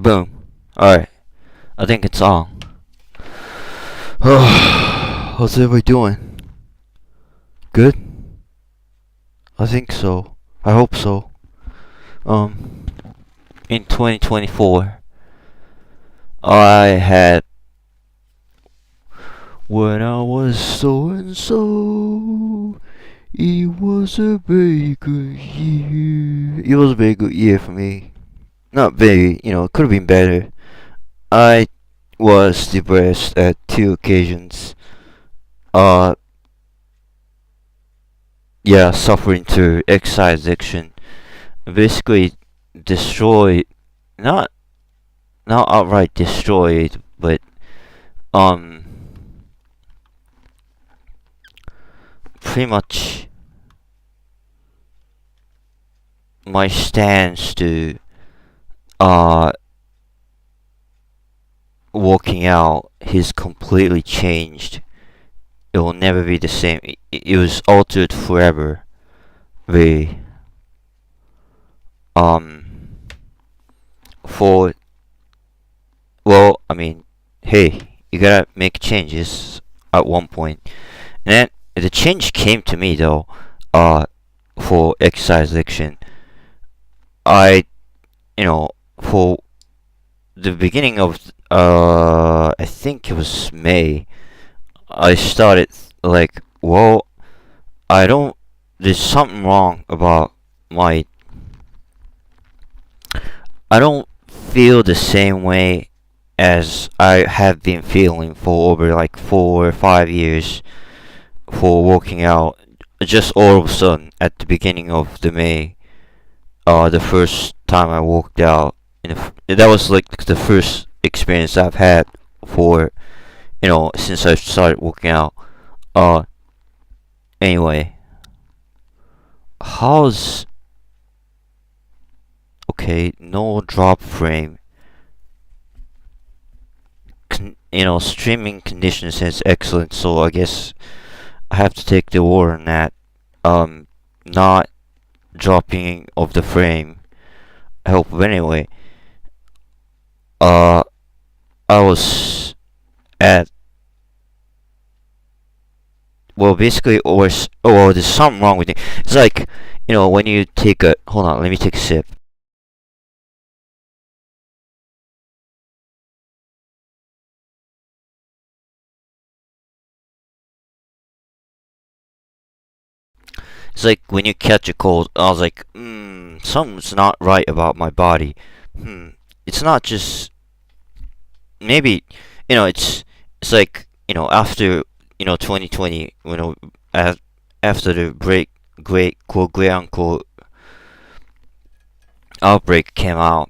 Boom. Alright. I think it's on. How's everybody doing? Good? I think so. I hope so. In 2024, I had when I was so and so. It was a very good year. It was a very good year for me. Not very, it could have been better. I was depressed at 2 occasions. Suffering through exercise addiction. Basically destroyed, not outright destroyed, but pretty much my stance to working out has completely changed. It will never be the same. It was altered forever. Hey, you gotta make changes at one point. And then the change came to me though, for exercise addiction. For the beginning of, I think it was May, I started there's something wrong about I don't feel the same way as I have been feeling for over 4 or 5 years for working out. Just all of a sudden, at the beginning of the May, the first time I worked out, that was the first experience I've had for, since I started working out. Anyway, no drop frame. Streaming conditions is excellent, so I guess I have to take the word on that. Not dropping of the frame. I hope. But anyway, I was at there's something wrong with it. It's when you take a hold on, let me take a sip. It's when you catch a cold. I was something's not right about my body. It's not just maybe it's after 2020 after the great unquote outbreak came out,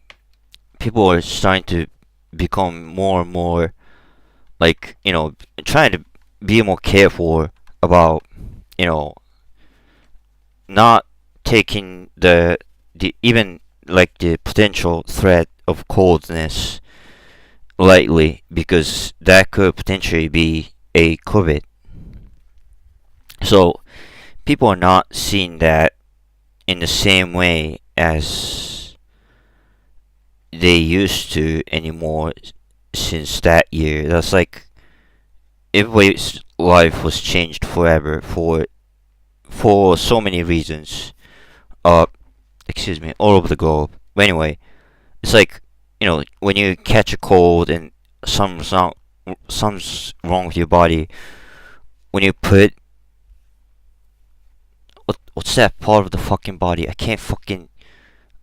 people are starting to become more and more trying to be more careful about not taking the even the potential threat of coldness lightly, because that could potentially be a COVID. So people are not seeing that in the same way as they used to anymore since that year. That's everybody's life was changed forever for so many reasons. All over the globe. But anyway, it's when you catch a cold and something's wrong with your body. When you put what's that part of the fucking body? I can't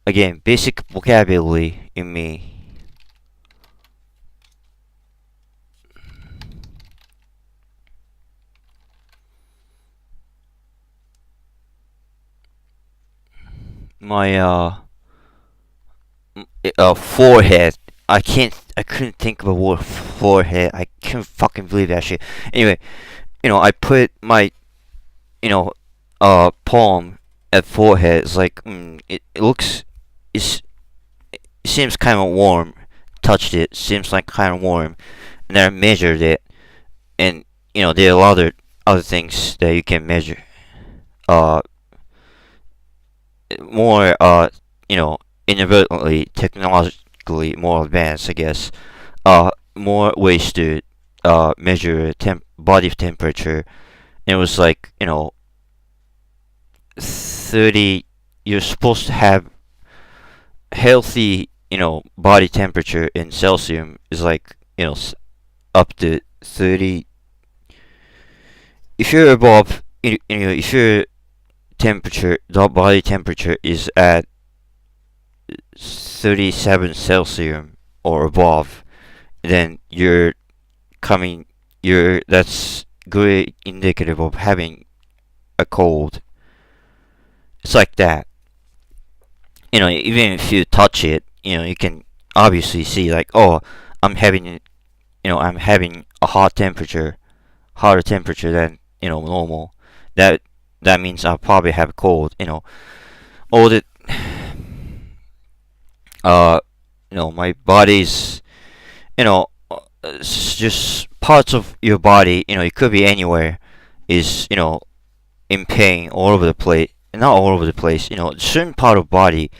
again, basic vocabulary in me. My forehead. I couldn't think of a word. Forehead. I can't fucking believe that shit. Anyway, I put my palm at forehead. It's it looks, it seems kind of warm. Touched it, seems kind of warm, and then I measured it, and there are a lot of other things that you can measure. More inadvertently technologically more advanced, I guess. More ways to measure body temperature. And it was like, 30. You're supposed to have healthy, body temperature in Celsius is like, up to 30. If you're above, if your temperature, the body temperature is at 37 Celsius or above, then that's good indicative of having a cold. It's like that. Even if you touch it, you can obviously see like, oh, I'm having a hotter temperature than, normal. That means I'll probably have a cold, all the, my body's, it's just parts of your body, it could be anywhere, is, in pain all over the place. Not all over the place, certain part of body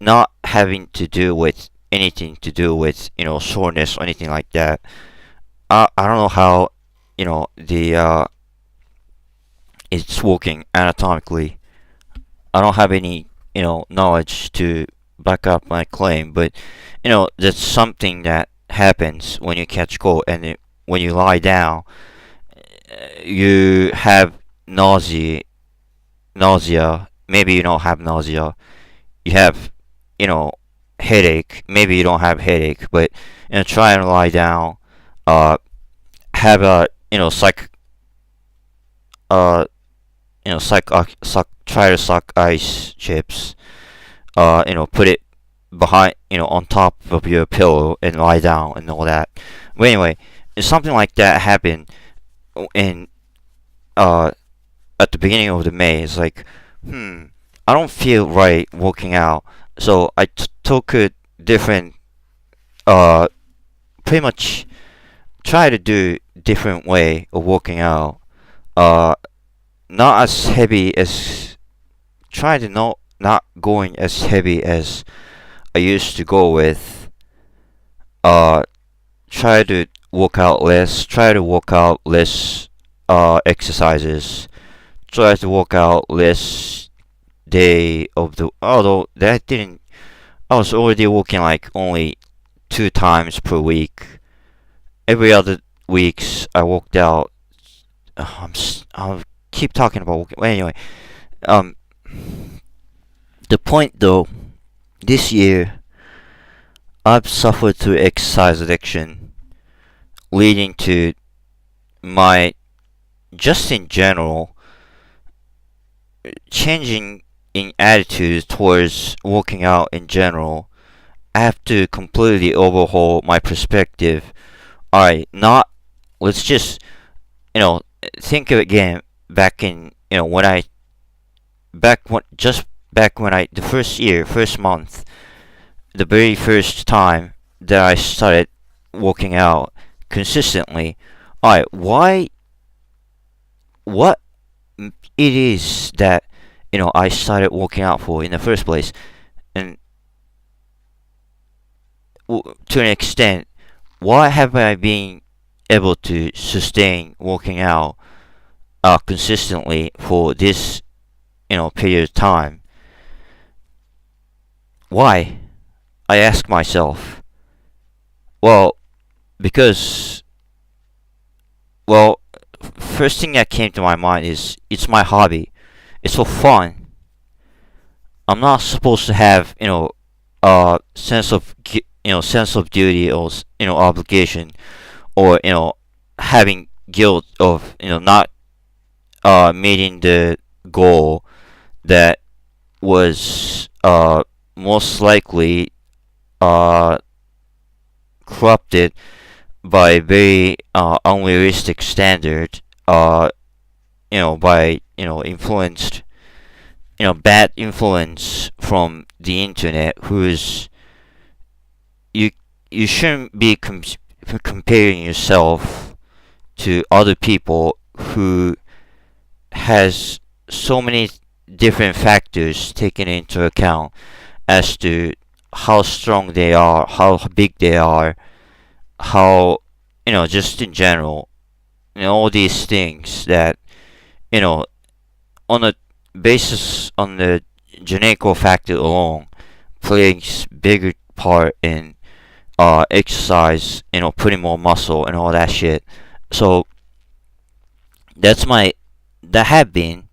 not having to do with anything to do with, soreness or anything like that. I don't know how, it's working anatomically. I don't have any, knowledge to back up my claim, but, that's something that happens when you catch cold, and when you lie down, you have nausea. Maybe you don't have nausea. You have, headache. Maybe you don't have headache, but, try and lie down. Have a, try to suck ice chips. Put it behind, on top of your pillow and lie down and all that. But anyway, if something like that happened in, at the beginning of the May, it's like, I don't feel right working out. So I took a different, pretty much try to do different way of working out. Not as heavy as, try to not going as heavy as I used to go with. Try to work out less. Try to work out less exercises. Try to work out less day of the. Although that didn't. I was already working like only 2 times per week. Every other weeks I worked out. I'll keep talking about working. Well, anyway, the point though, this year I've suffered through exercise addiction, leading to my, just in general, changing in attitudes towards working out in general. I have to completely overhaul my perspective. Alright, let's just, think of it again back in, the first month, the very first time that I started working out consistently. Alright, what it is that, I started working out for in the first place, and to an extent, why have I been able to sustain working out consistently for this, period of time? Why? I ask myself. Well, because, first thing that came to my mind is it's my hobby. It's for fun. I'm not supposed to have, sense of duty or, obligation, or, having guilt of, not meeting the goal that was most likely corrupted by very unrealistic standard, by influenced, bad influence from the internet, who's, you shouldn't be comparing yourself to other people who has so many different factors taken into account as to how strong they are, how big they are, how, just in general, all these things that, on the on the genetical factor alone, plays bigger part in exercise, putting more muscle and all that shit. So that had been,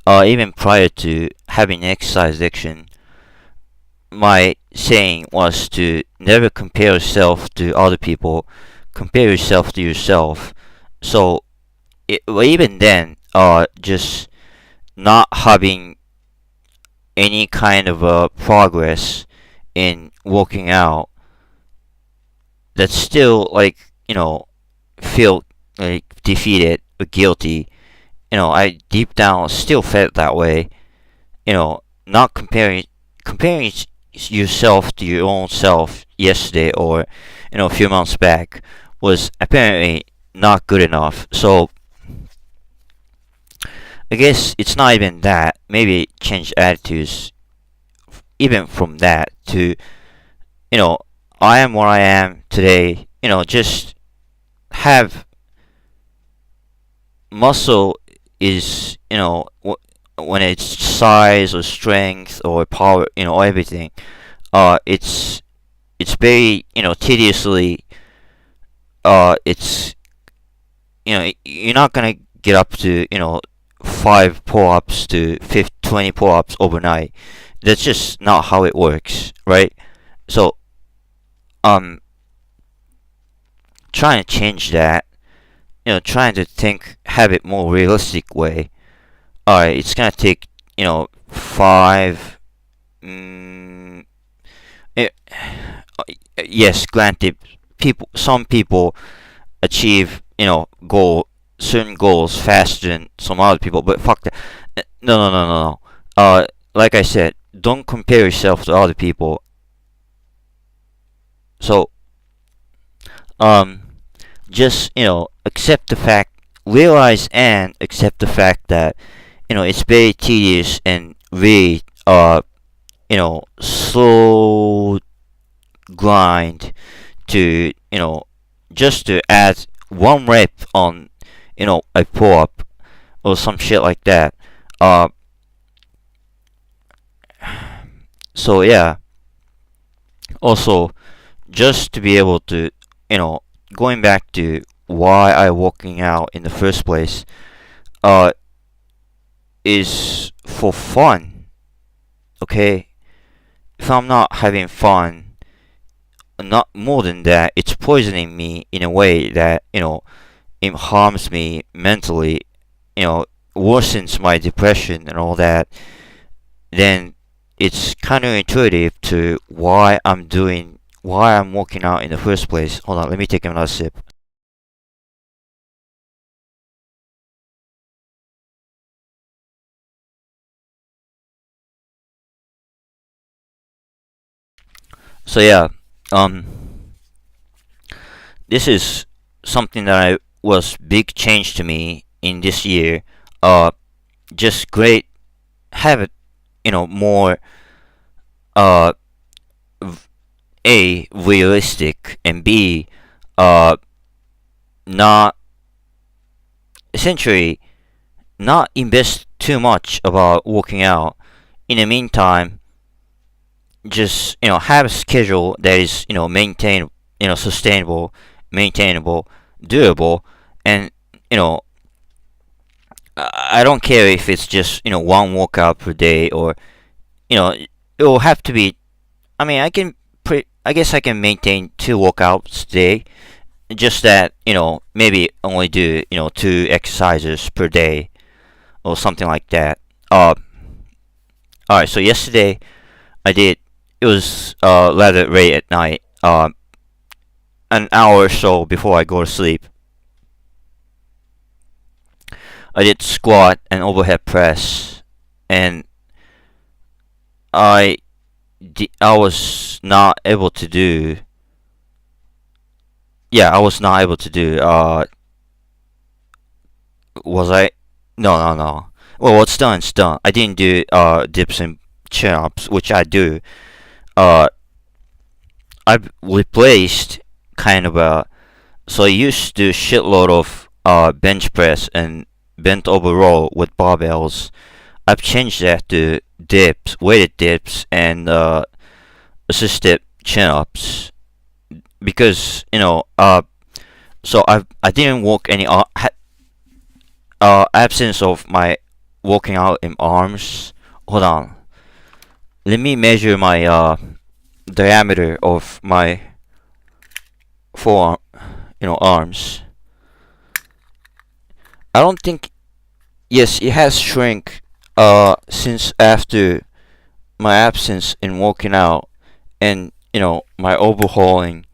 even prior to having exercise addiction, my saying was to never compare yourself to other people, compare yourself to yourself. So even then, just not having any kind of progress in working out, that still, like, feel like defeated or guilty. I deep down still felt that way. Not comparing yourself to your own self yesterday or a few months back was apparently not good enough. So I guess it's not even that. Maybe change attitudes even from that to, I am what I am today. Just have muscle is, when it's size or strength or power, everything. It's very, tediously. It's, you're not gonna get up to, 5 pull-ups to 20 pull-ups overnight. That's just not how it works, right? So, trying to change that, trying to have it more realistic way. Alright, it's gonna take, 5. Yes, granted, some people achieve, certain goals faster than some other people, but fuck that. No. Like I said, don't compare yourself to other people. So, just, accept the fact, realize and accept the fact that, it's very tedious and really, slow grind to, just to add one rep on, a pull-up or some shit like that. So yeah. Also, just to be able to, going back to why I working out in the first place, is for fun. Okay? If I'm not having fun, not more than that, it's poisoning me in a way that, it harms me mentally, worsens my depression and all that, then it's counterintuitive to why I'm working out in the first place. Hold on, let me take another sip. So yeah, this is something that was big change to me in this year. Just great habit, more A, realistic, and B, not essentially not invest too much about working out. In the meantime, just have a schedule that is maintain sustainable, maintainable, doable, and I don't care if it's just one workout per day or it will have to be. I mean, I guess I can maintain 2 workouts a day. Just that maybe only do 2 exercises per day or something like that. Alright. So yesterday I did. It was rather late at night. An hour or so before I go to sleep. I did squat and overhead press, and I was not able to do. Yeah, I was not able to do. Was I? No. Well, what's done, it's done. I didn't do dips and chin ups, which I do. I've replaced kind of so I used to do shitload of bench press and bent over row with barbells. I've changed that to dips, weighted dips, and assisted chin-ups because so I didn't work any absence of my working out in arms. Hold on, let me measure my diameter of my forearm, arms. I don't think. Yes, it has shrunk since after my absence in working out and my overhauling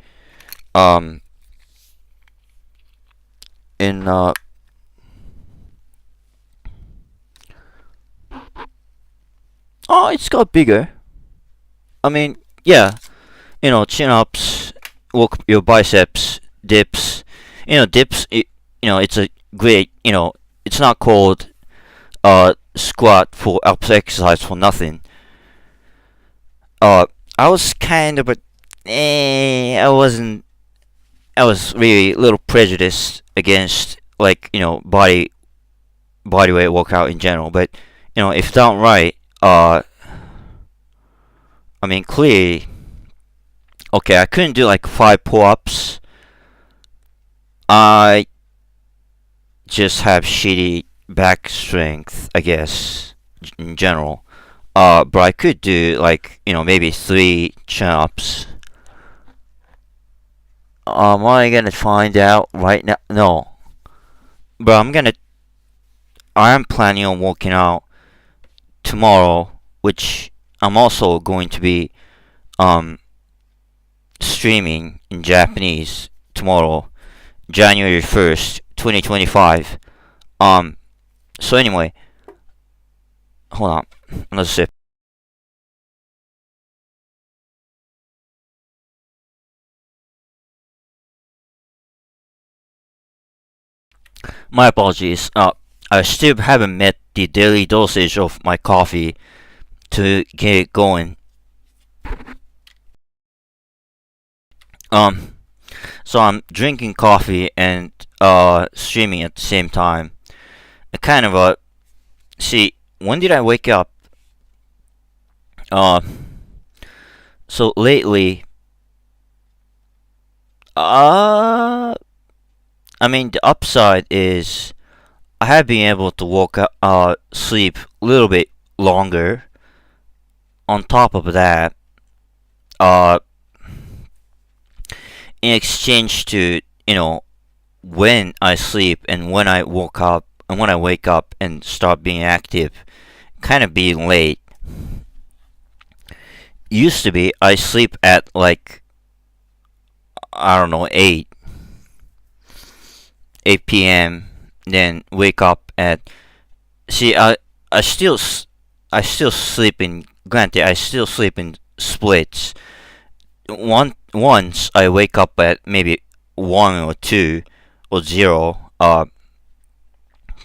in it's got bigger. I mean, yeah, chin ups, work your biceps, dips. Dips. It's a great. It's not called squat for abs exercise for nothing. I was kind of I wasn't. I was really a little prejudiced against body weight workout in general. But if done right, I mean clearly, okay, I couldn't do like 5 pull-ups. I just have shitty back strength, I guess, in general. But I could do maybe 3 chin-ups. Am I gonna find out right now? No. But I am planning on working out tomorrow, which I'm also going to be streaming in Japanese tomorrow, January 1st, 2025. So anyway, hold on, another sip. My apologies. I still haven't met the daily dosage of my coffee to get it going. So I'm drinking coffee and streaming at the same time. I kind of see, when did I wake up? So lately, I mean, the upside is I have been able to sleep a little bit longer. On top of that, in exchange to when I sleep and when I woke up and when I wake up and start being active, kind of being late. Used to be I sleep at I don't know 8 p.m. then wake up at I still sleep in, granted I still sleep in splits. Once I wake up at maybe 1 or 2 or 0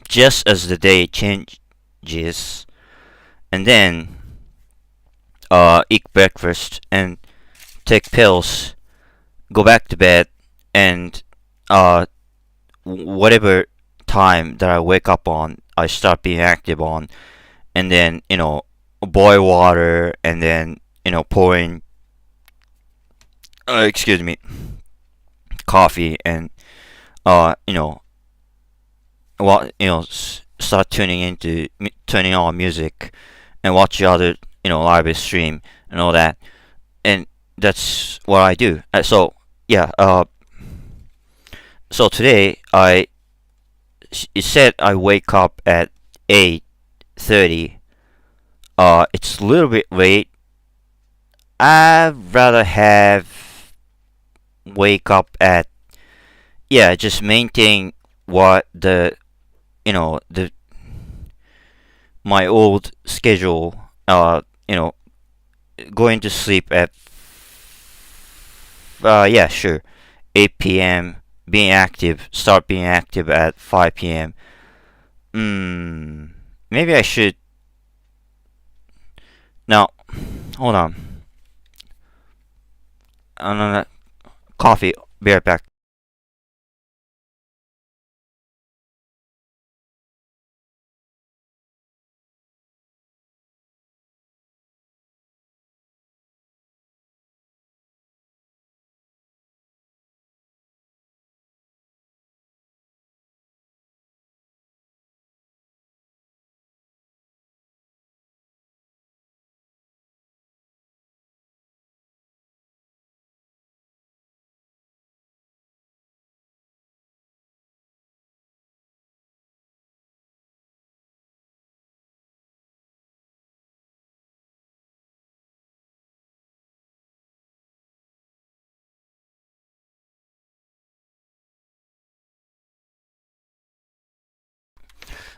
just as the day changes, and then eat breakfast and take pills, go back to bed, and whatever time that I wake up on, I start being active on, and then boil water, and then pouring coffee, and start turning on music and watch the other live stream and all that, and that's what I do. So yeah, so today it said I wake up at 8:30. It's a little bit late. I'd rather have wake up at, just maintain what the my old schedule. Going to sleep at 8 p.m. Start being active at 5 p.m. Maybe I should. Now, hold on. coffee. Be right back.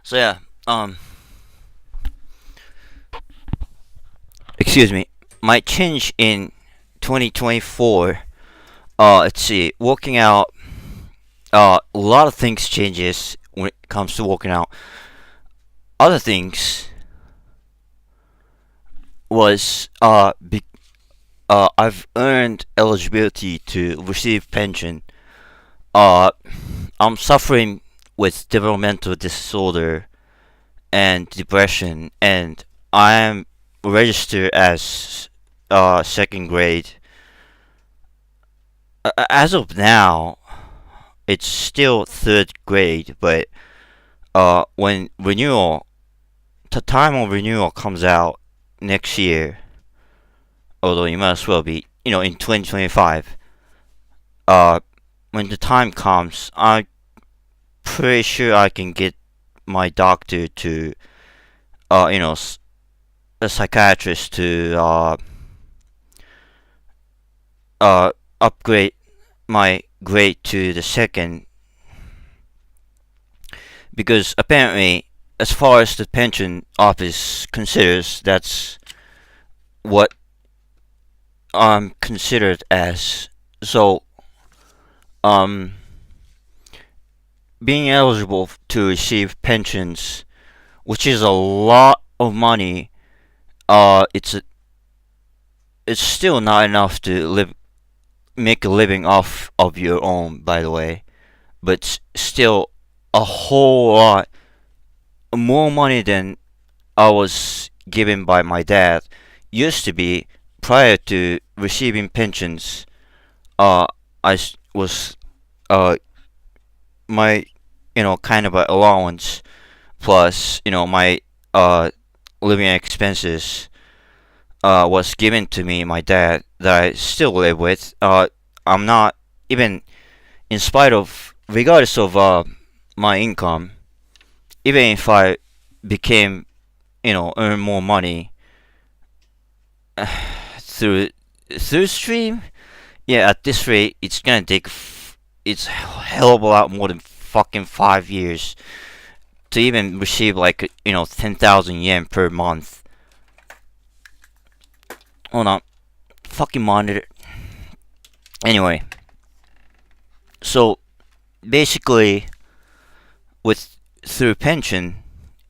So yeah, excuse me. My change in 2024. Let's see. Working out. A lot of things changes when it comes to working out. Other things was I've earned eligibility to receive pension. I'm suffering with developmental disorder and depression, and I am registered as second grade. As of now, it's still third grade, but when the time of renewal comes out next year, although it might as well be, in 2025. When the time comes, I'm pretty sure I can get my doctor to, a psychiatrist to upgrade my grade to the second, because apparently, as far as the pension office considers, that's what I'm considered as. So, being eligible to receive pensions, which is a lot of money, it's still not enough to make a living off of your own, by the way, but still a whole lot more money than I was given by my dad. Used to be, prior to receiving pensions, I was my kind of a allowance plus my living expenses was given to me, my dad, that I still live with. I'm not even, regardless of my income, even if I became, earn more money through stream, yeah, at this rate, it's gonna take it's a hell of a lot more than fucking 5 years to even receive 10,000 yen per month. Hold on, fucking monitor. Anyway, so basically, through pension,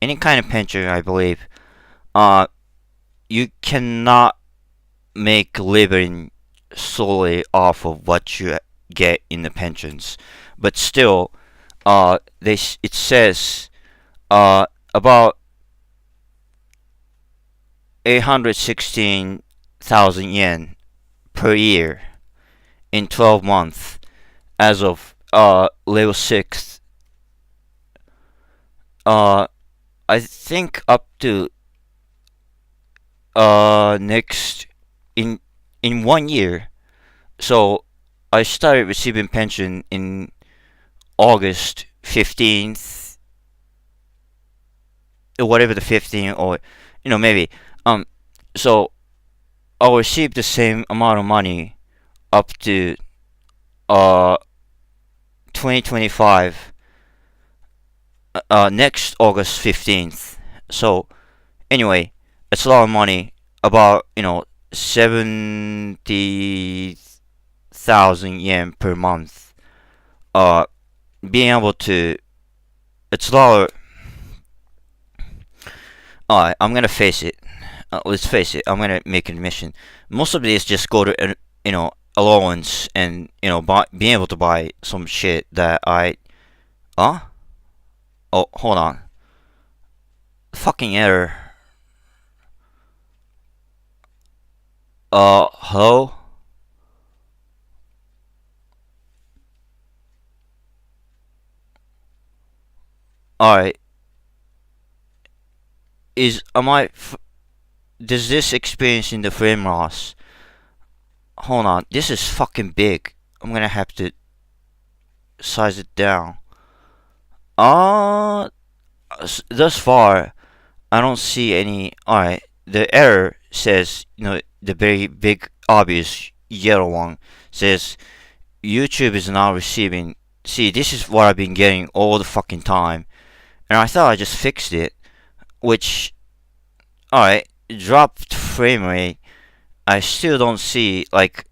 any kind of pension, I believe, you cannot make a living solely off of what you get in the pensions, but still, it says about 816,000 yen per year in 12 months as of level 6. I think up to next in 1 year. So I started receiving pension in August 15th, or whatever the 15th, or maybe. So I'll receive the same amount of money up to 2025, next August 15th. So anyway, it's a lot of money, about 70,000 yen per month. Being able to, it's a lot of, alright, I'm gonna face it. Let's face it, I'm gonna make an admission. Most of these just go to allowance and being able to buy some shit that oh, hold on, fucking error. Hello. All right. Does this experiencing the frame loss? Hold on, this is fucking big. I'm gonna have to size it down. Thus far, I don't see any. Alright, the error says, the very big, obvious yellow one says YouTube is not receiving. See, this is what I've been getting all the fucking time. And I thought I just fixed it. Which, alright, dropped frame rate. I still don't see, like,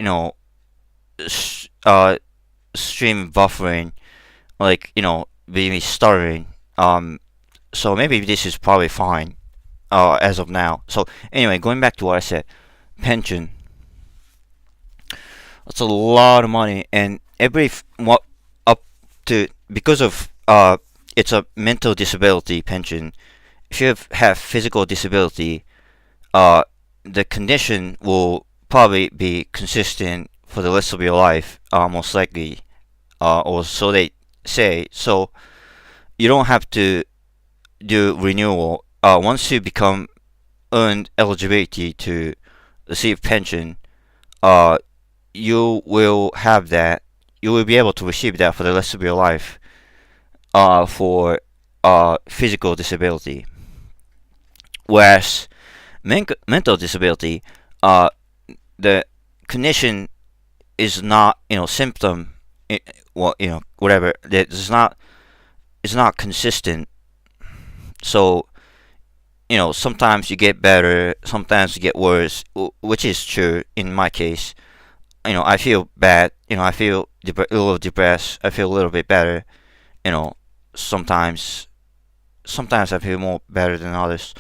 stream buffering, like, maybe stuttering. So maybe this is probably fine, as of now. So anyway, going back to what I said, pension. That's a lot of money, and because of it's a mental disability pension. If you have physical disability, the condition will probably be consistent for the rest of your life, most likely, or so they say. So you don't have to do renewal. Once you become earned eligibility to receive pension, you will have that. You will be able to receive that for the rest of your life, for physical disability. Whereas mental disability, the condition is not, symptom, whatever. It's not consistent. So, sometimes you get better, sometimes you get worse, which is true in my case. I feel bad. I feel a little depressed. I feel a little bit better. Sometimes I feel more better than others.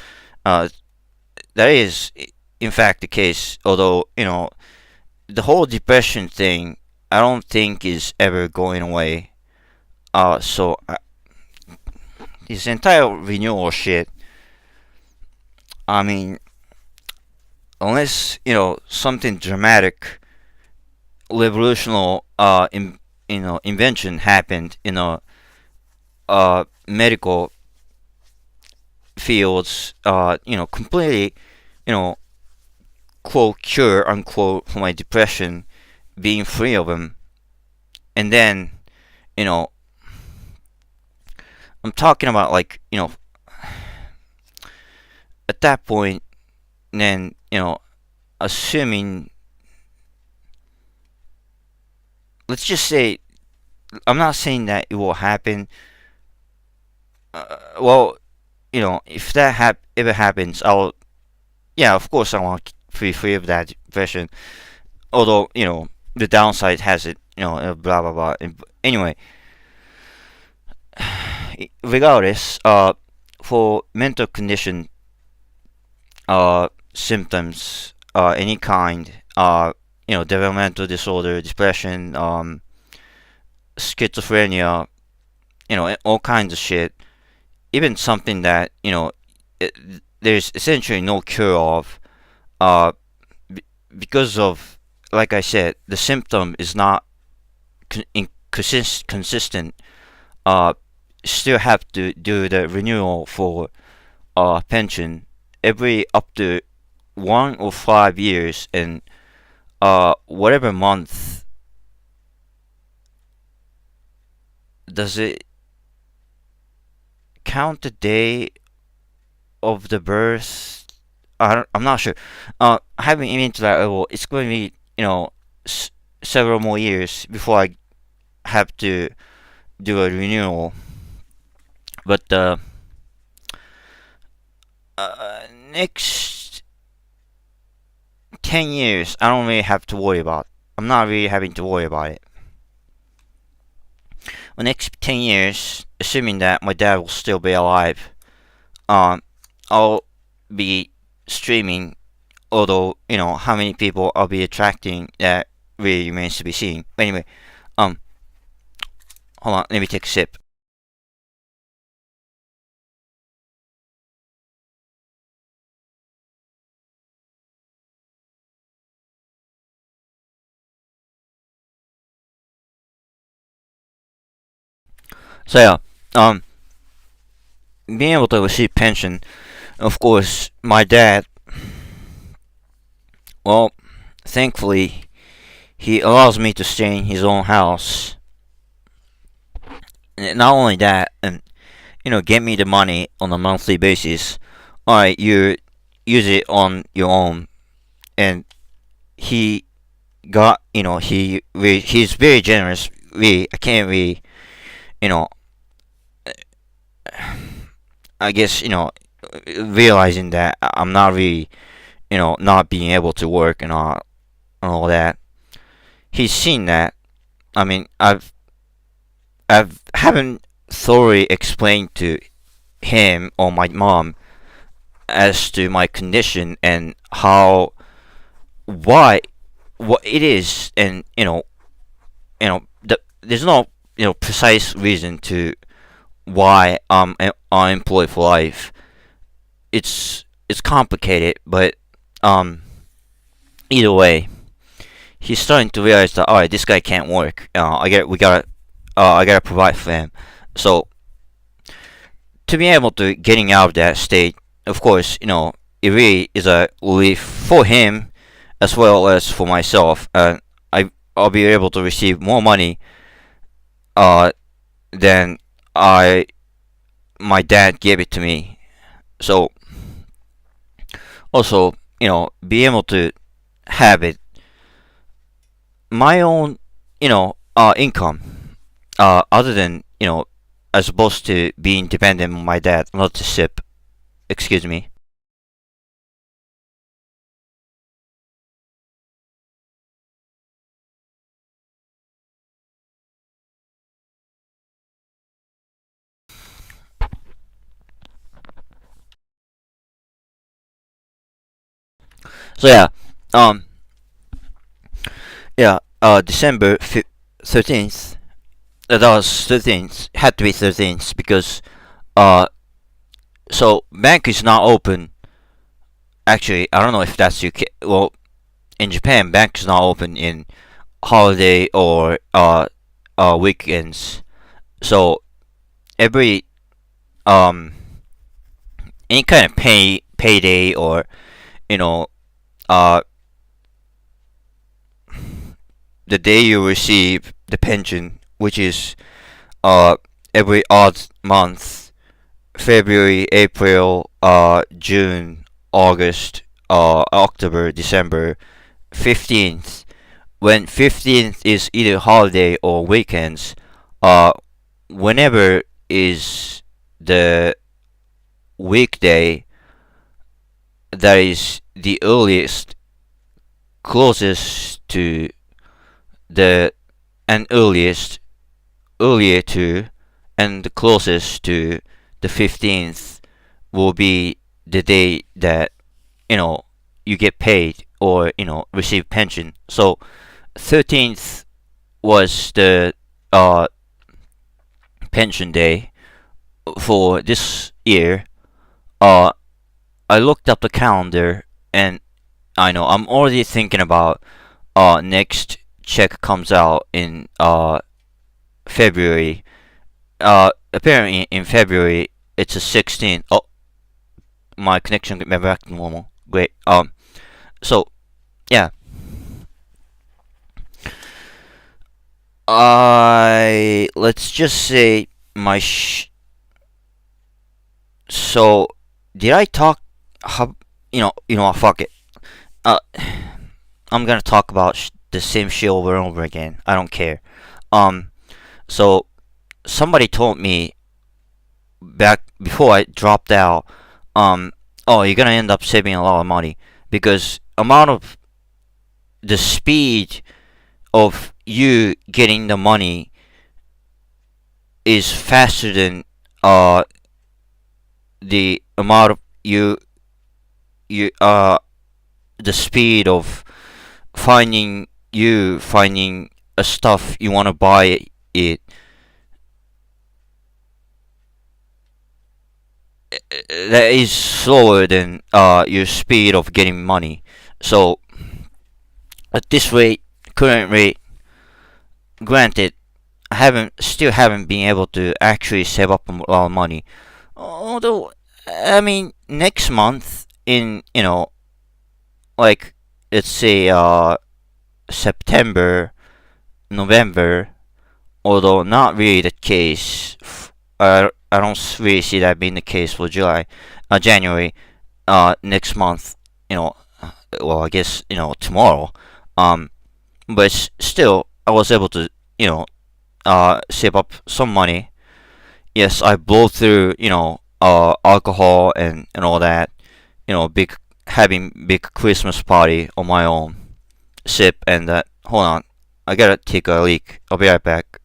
That is, in fact, the case. Although, the whole depression thing, I don't think is ever going away. So this entire renewal shit, I mean, unless something dramatic, revolutionary, invention happened in medical fields, completely, quote, cure, unquote, for my depression, being free of them. And then, I'm talking about, like, at that point, then, assuming, let's just say, I'm not saying that it will happen. Well, if that ever happens, of course I want to be free of that depression. Although, the downside has it, blah blah blah. Anyway, regardless, for mental condition, symptoms, any kind, developmental disorder, depression, schizophrenia, all kinds of shit. Even something that there's essentially no cure of, because of, like I said, the symptom is not consistent. Still have to do the renewal for pension every up to 1 or 5 years, and whatever month does it count the day of the birth? I'm not sure. I haven't even into that level. It's going to be, several more years before I have to do a renewal. But next 10 years, I don't really have to worry about. I'm not really having to worry about it. The next 10 years, assuming that my dad will still be alive, I'll be streaming. Although, how many people I'll be attracting that really remains to be seen. But anyway, hold on, let me take a sip. So yeah, being able to receive pension, of course, my dad, well, thankfully, he allows me to stay in his own house. And not only that, and get me the money on a monthly basis. Alright, you use it on your own. And he got, he's very generous. Really, I can't really, I guess, realizing that I'm not really, not being able to work and all that. He's seen that. I mean, haven't thoroughly explained to him or my mom as to my condition and what it is, and there's no precise reason to why I'm unemployed for life. It's complicated, but either way, he's starting to realize that alright, this guy can't work. I gotta provide for him. So to be able to getting out of that state, of course, it really is a relief for him as well as for myself. I'll be able to receive more money than my dad gave it to me. So also, be able to have it my own, income, other than, as opposed to being dependent on my dad. Not to sip. Excuse me. So December 13th. That was 13th. Had to be 13th because so bank is not open. Actually, I don't know if that's UK. Well, in Japan, bank is not open in holiday or weekends. So every any kind of payday or you know the day you receive the pension, which is every odd month, February, April, June, August, October, December, 15th. When 15th is either holiday or weekends, whenever is the weekday that is the closest to the and earlier to, and the closest to the 15th will be the day that you get paid or receive pension. So 13th was the pension day for this year. I looked up the calendar and I know I'm already thinking about next check comes out in February. Apparently in February it's the 16th. Oh, my connection got back to normal. Great. So yeah. Let's just say so did I talk? Fuck it. I'm gonna talk about the same shit over and over again. I don't care. So somebody told me back before I dropped out, oh, you're gonna end up saving a lot of money because amount of the speed of you getting the money is faster than the amount of the speed of finding you finding a stuff you want to buy it, that is slower than your speed of getting money. So at this rate, current rate, granted, still haven't been able to actually save up a lot of money. Although, I mean, next month in, like, let's say September, November, although not really the case. I don't really see that being the case for January, next month. Well, I guess tomorrow. But still, I was able to save up some money. Yes, I blow through alcohol and all that. Having big Christmas party on my own. Sip and that. Hold on, I gotta take a leak. I'll be right back.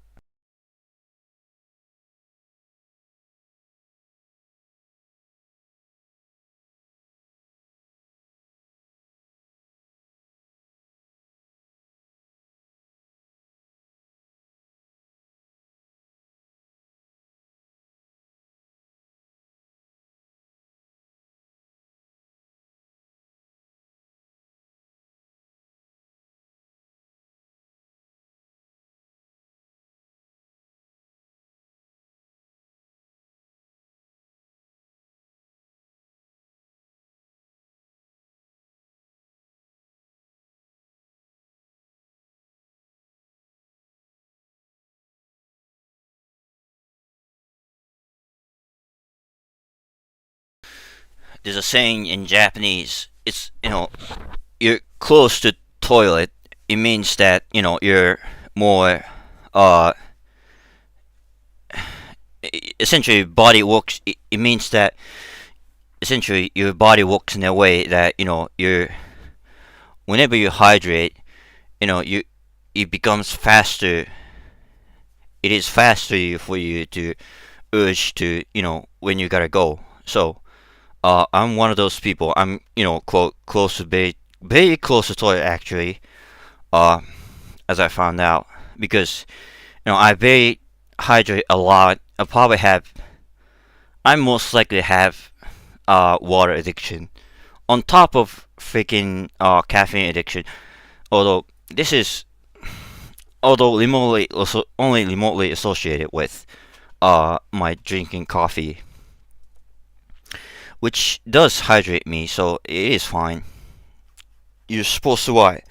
There's a saying in Japanese. It's you're close to toilet. It means that you're more essentially body works. It means that essentially your body works in a way that you're whenever you hydrate, you it becomes faster. It is faster for you to urge to when you gotta go. So I'm one of those people. I'm close to very close to toilet actually. Uh, as I found out because I very hydrate a lot. I most likely have water addiction on top of freaking caffeine addiction. Although this is only remotely associated with my drinking coffee, which does hydrate me, so it is fine. You're supposed to what?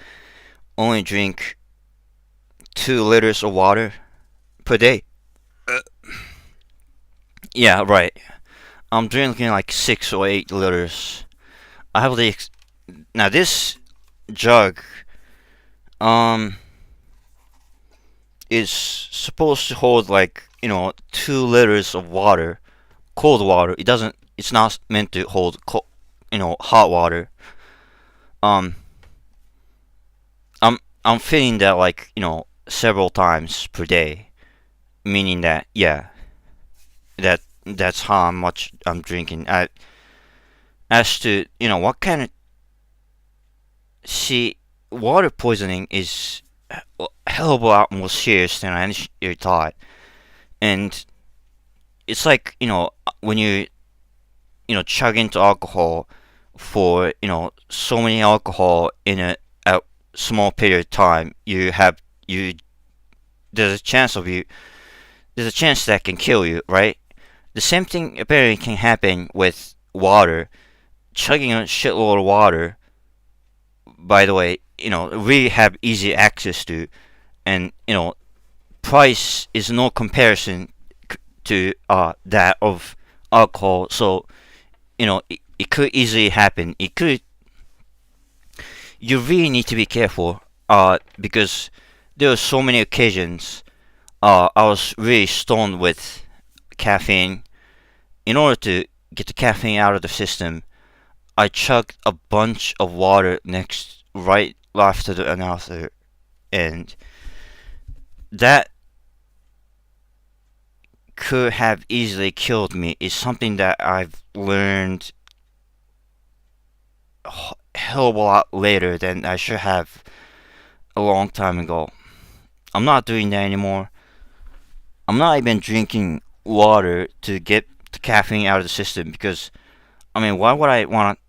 Only drink 2 liters of water per day. Yeah, right. I'm drinking like 6 or 8 liters. I have now this jug um is supposed to hold like 2 liters of water, cold water. It's not meant to hold hot water. Um, I'm feeling that like several times per day, meaning that yeah, that's how much I'm drinking. As to what kind of see water poisoning is a hell of a lot more serious than I initially thought, and it's like when chug into alcohol for so many alcohol in a small period of time, you there's a chance of you there's a chance that can kill you, right? The same thing apparently can happen with water. Chugging a shitload of water, by the way, we have easy access to, and price is no comparison to that of alcohol. So it could easily happen. You really need to be careful because there are so many occasions I was really stoned with caffeine. In order to get the caffeine out of the system, I chugged a bunch of water right after the announcer, and that could have easily killed me. Is something that I've learned a hell of a lot later than I should have a long time ago. I'm not doing that anymore. I'm not even drinking water to get the caffeine out of the system because, I mean, why would I want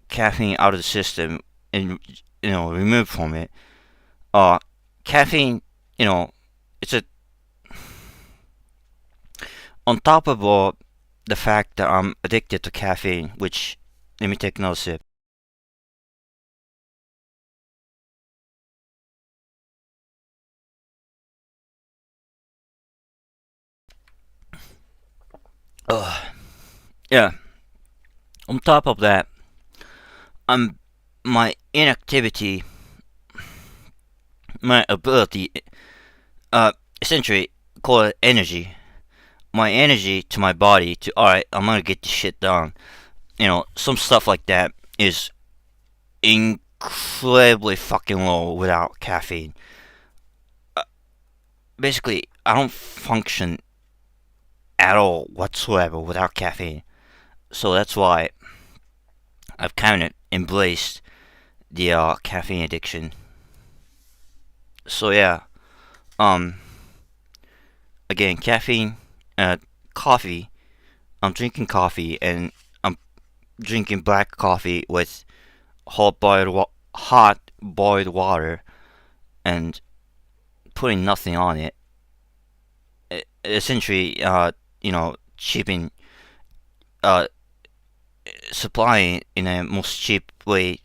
caffeine out of the system and, remove from it? Caffeine, it's a, on top of the fact that I'm addicted to caffeine, which, let me take another sip. Yeah. On top of that, my inactivity, my ability, essentially call it energy. My energy to my body to, alright, I'm gonna get this shit done. Some stuff like that is incredibly fucking low without caffeine. Basically, I don't function at all whatsoever without caffeine. So that's why I've kind of embraced the caffeine addiction. So yeah, again, caffeine, coffee. I'm drinking coffee and I'm drinking black coffee with hot boiled water and putting nothing on it. Essentially, cheaping, supplying in the most cheap way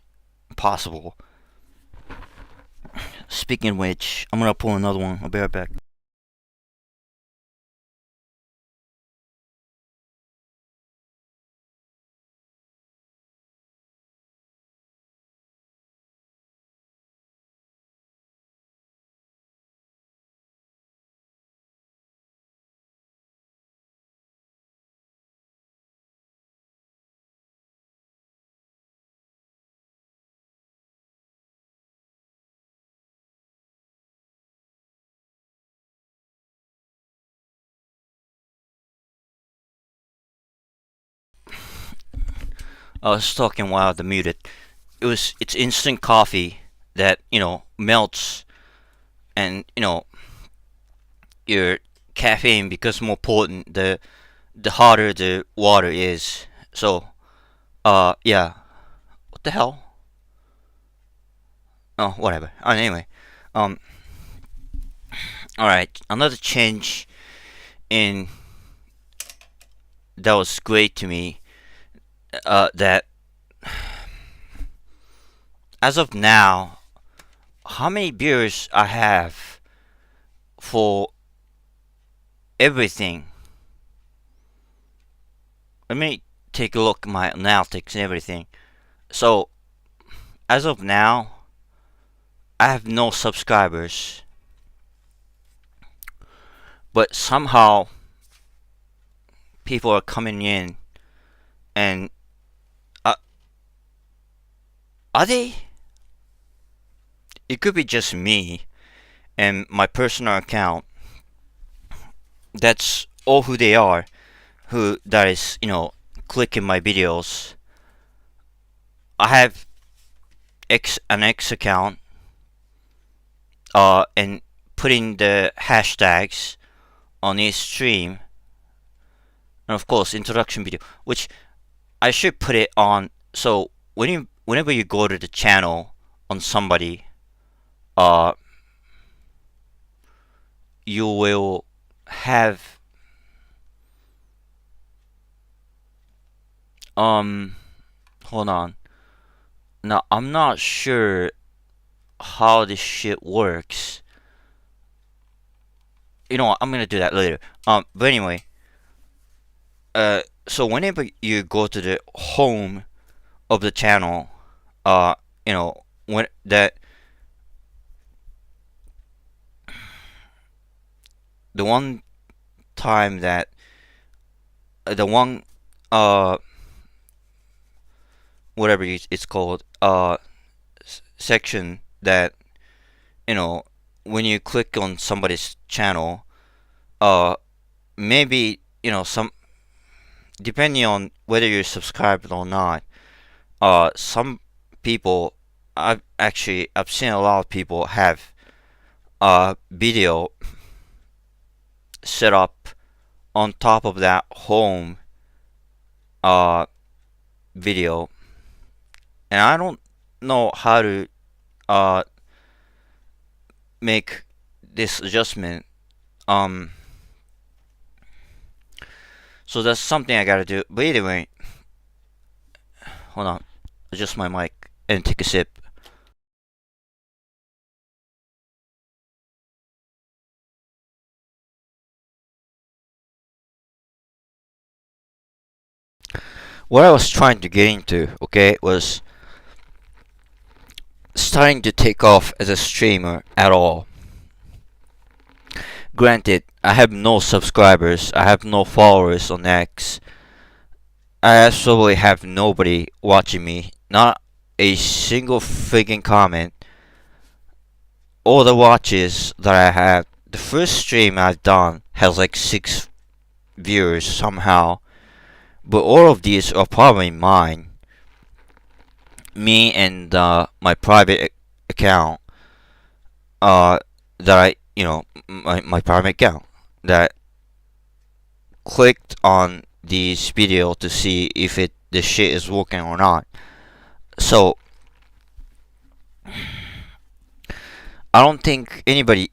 possible. Speaking of which, I'm gonna pull another one. I'll be right back. I was talking while the muted. It's instant coffee that melts, and your caffeine becomes more potent the hotter the water is. So yeah, what the hell? Oh, whatever. Anyway, all right, another change in that was great to me. That as of now, how many beers I have for everything. Let me take a look at my analytics and everything. So, as of now, I have no subscribers. But somehow, people are coming in and are they? It could be just me and my personal account. That's all who they are. Who that is, clicking my videos. I have an X account, and putting the hashtags on each stream, and of course introduction video, which I should put it on. So whenever you go to the channel on somebody, you will have hold on. Now I'm not sure how this shit works. You know what? I'm gonna do that later. But anyway, so whenever you go to the home of the channel, when that the one time that the one whatever it's called section that when you click on somebody's channel, maybe some depending on whether you're subscribed or not, some people I've seen a lot of people have video set up on top of that home video, and I don't know how to make this adjustment. So that's something I gotta do. But anyway, hold on, adjust my mic and take a sip. What I was trying to get into, okay, was starting to take off as a streamer at all. Granted, I have no subscribers, I have no followers on X. I absolutely have nobody watching me, not a single freaking comment. All the watches that I have, the first stream I've done has like 6 viewers somehow, but all of these are probably mine. Me and my private account, that I, my private account that clicked on this video to see if the shit is working or not. So I don't think anybody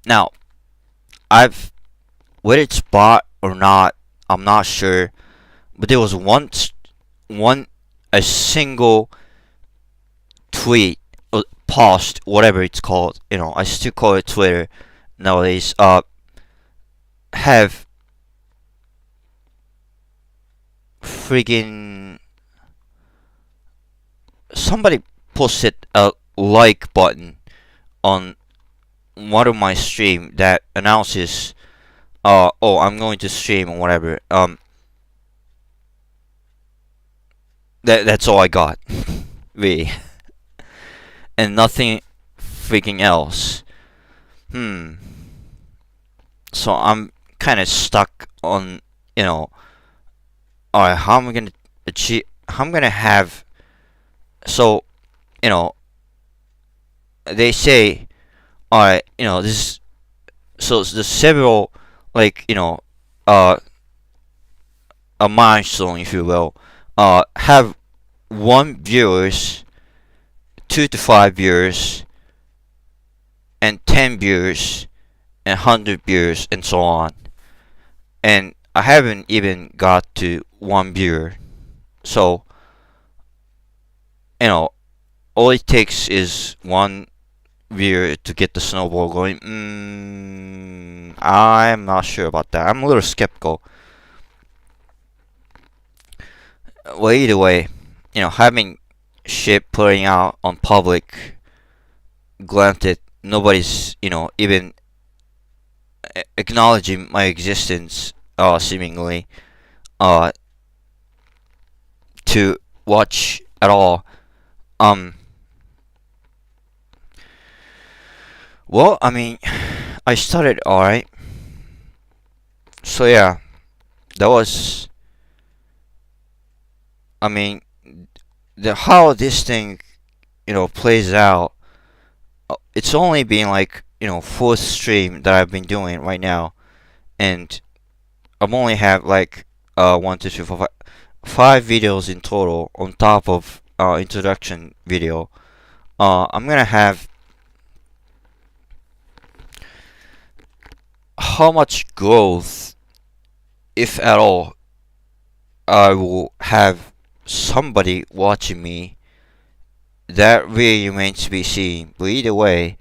now, whether it's bought or not, I'm not sure, but there was a single tweet, post, whatever it's called, I still call it Twitter nowadays, have friggin' somebody posted a like button on one of my stream that announces oh, I'm going to stream or whatever. That's all I got. Really. And nothing freaking else. So I'm kind of stuck on, alright, how am I gonna achieve, how I'm gonna have, so, they say, alright, this, so there's several, like, a milestone, if you will, have 1 viewers, 2 to 5 viewers, and 10 viewers, and 100 viewers, and so on. And I haven't even got to 1 viewer. So, all it takes is 1 viewer to get the snowball going. I'm not sure about that. I'm a little skeptical. Well, either way, having shit putting out on public, granted, nobody's, even acknowledging my existence, seemingly, to watch at all. Well, I mean, I started alright. So yeah, that was, I mean, how this thing, plays out. It's only been like, 4th stream that I've been doing right now, and I've only have like 1, 2, 3, 4, 5, 5 videos in total on top of introduction video. I'm gonna have, how much growth, if at all, I will have somebody watching me, that really remains to be seen. But either way,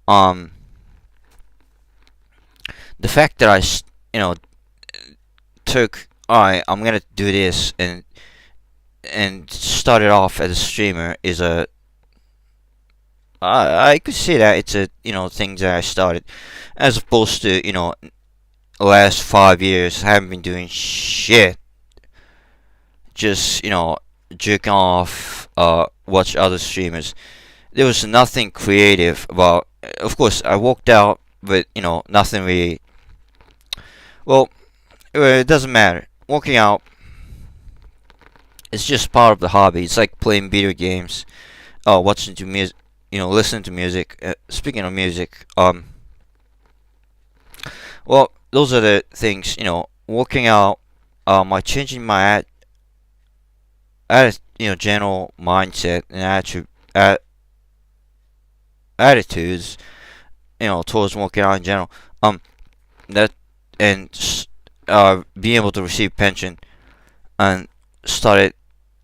the fact that I, took, alright, I'm gonna do this and started off as a streamer is I could say that it's a, thing that I started, as opposed to, last 5 years I haven't been doing shit. Just, jerk off, watch other streamers. There was nothing creative about, of course, I walked out, but, nothing really, well, it doesn't matter. Walking out, it's just part of the hobby. It's like playing video games, watching to listen to music. Speaking of music, well, those are the things, working out, changing my general mindset and attitudes, towards working out in general. That and being able to receive pension, and started,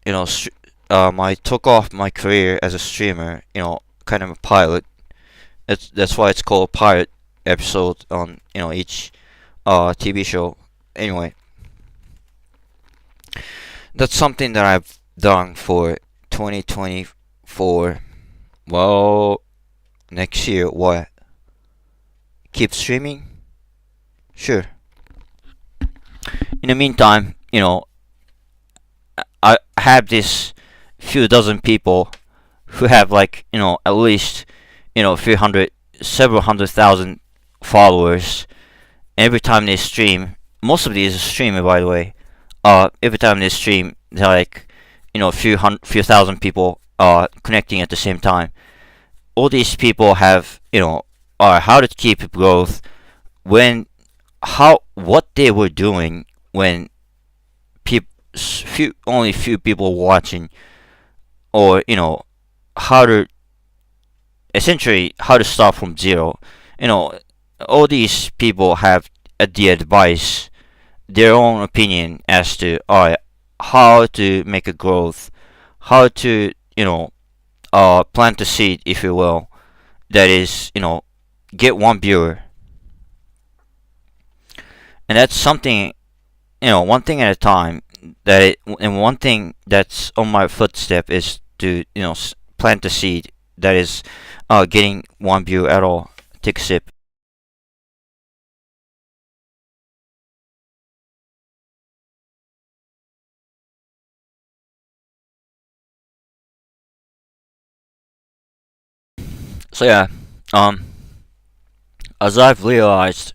I took off my career as a streamer, kind of a pilot. That's why it's called pilot episode on, each TV show. Anyway, that's something that I've done for 2024. Well, next year, what? Keep streaming? Sure. In the meantime, I have this few dozen people who have, like, at least, several hundred thousand followers. Every time they stream, most of these are streaming, by the way. Every time they stream, they're like, a few thousand people connecting at the same time. All these people have, how to keep growth what they were doing when only few people watching, or how to start from zero. All these people have the advice, their own opinion as to how to make a growth, how to plant a seed, if you will, that is, get one viewer. And that's something, one thing at a time. And one thing that's on my footstep is to, plant a seed that is getting one view at all. Take a sip. So yeah, as I've realized.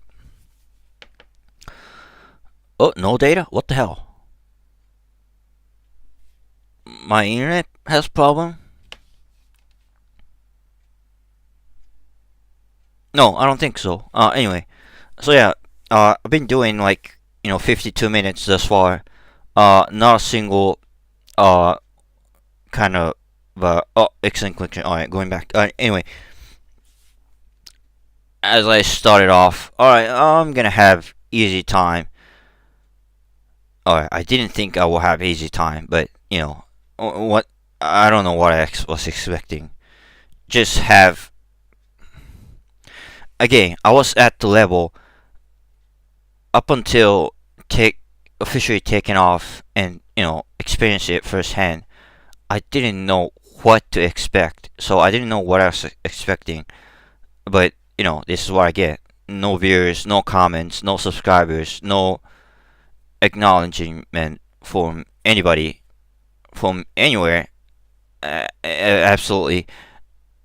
Oh, no data? What the hell? My internet has problem? No, I don't think so. Anyway. So yeah, I've been doing, like, 52 minutes thus far. Not a single, kind of, excellent connection. Alright, going back. Anyway. As I started off, alright, I'm gonna have easy time. I didn't think I would have easy time, but, what, I don't know what I was expecting. Just have, again, I was at the level up until officially taken off and, experience it firsthand. I didn't know what to expect, so I didn't know what I was expecting, but, this is what I get. No viewers, no comments, no subscribers, no acknowledgement from anybody, from anywhere. Absolutely.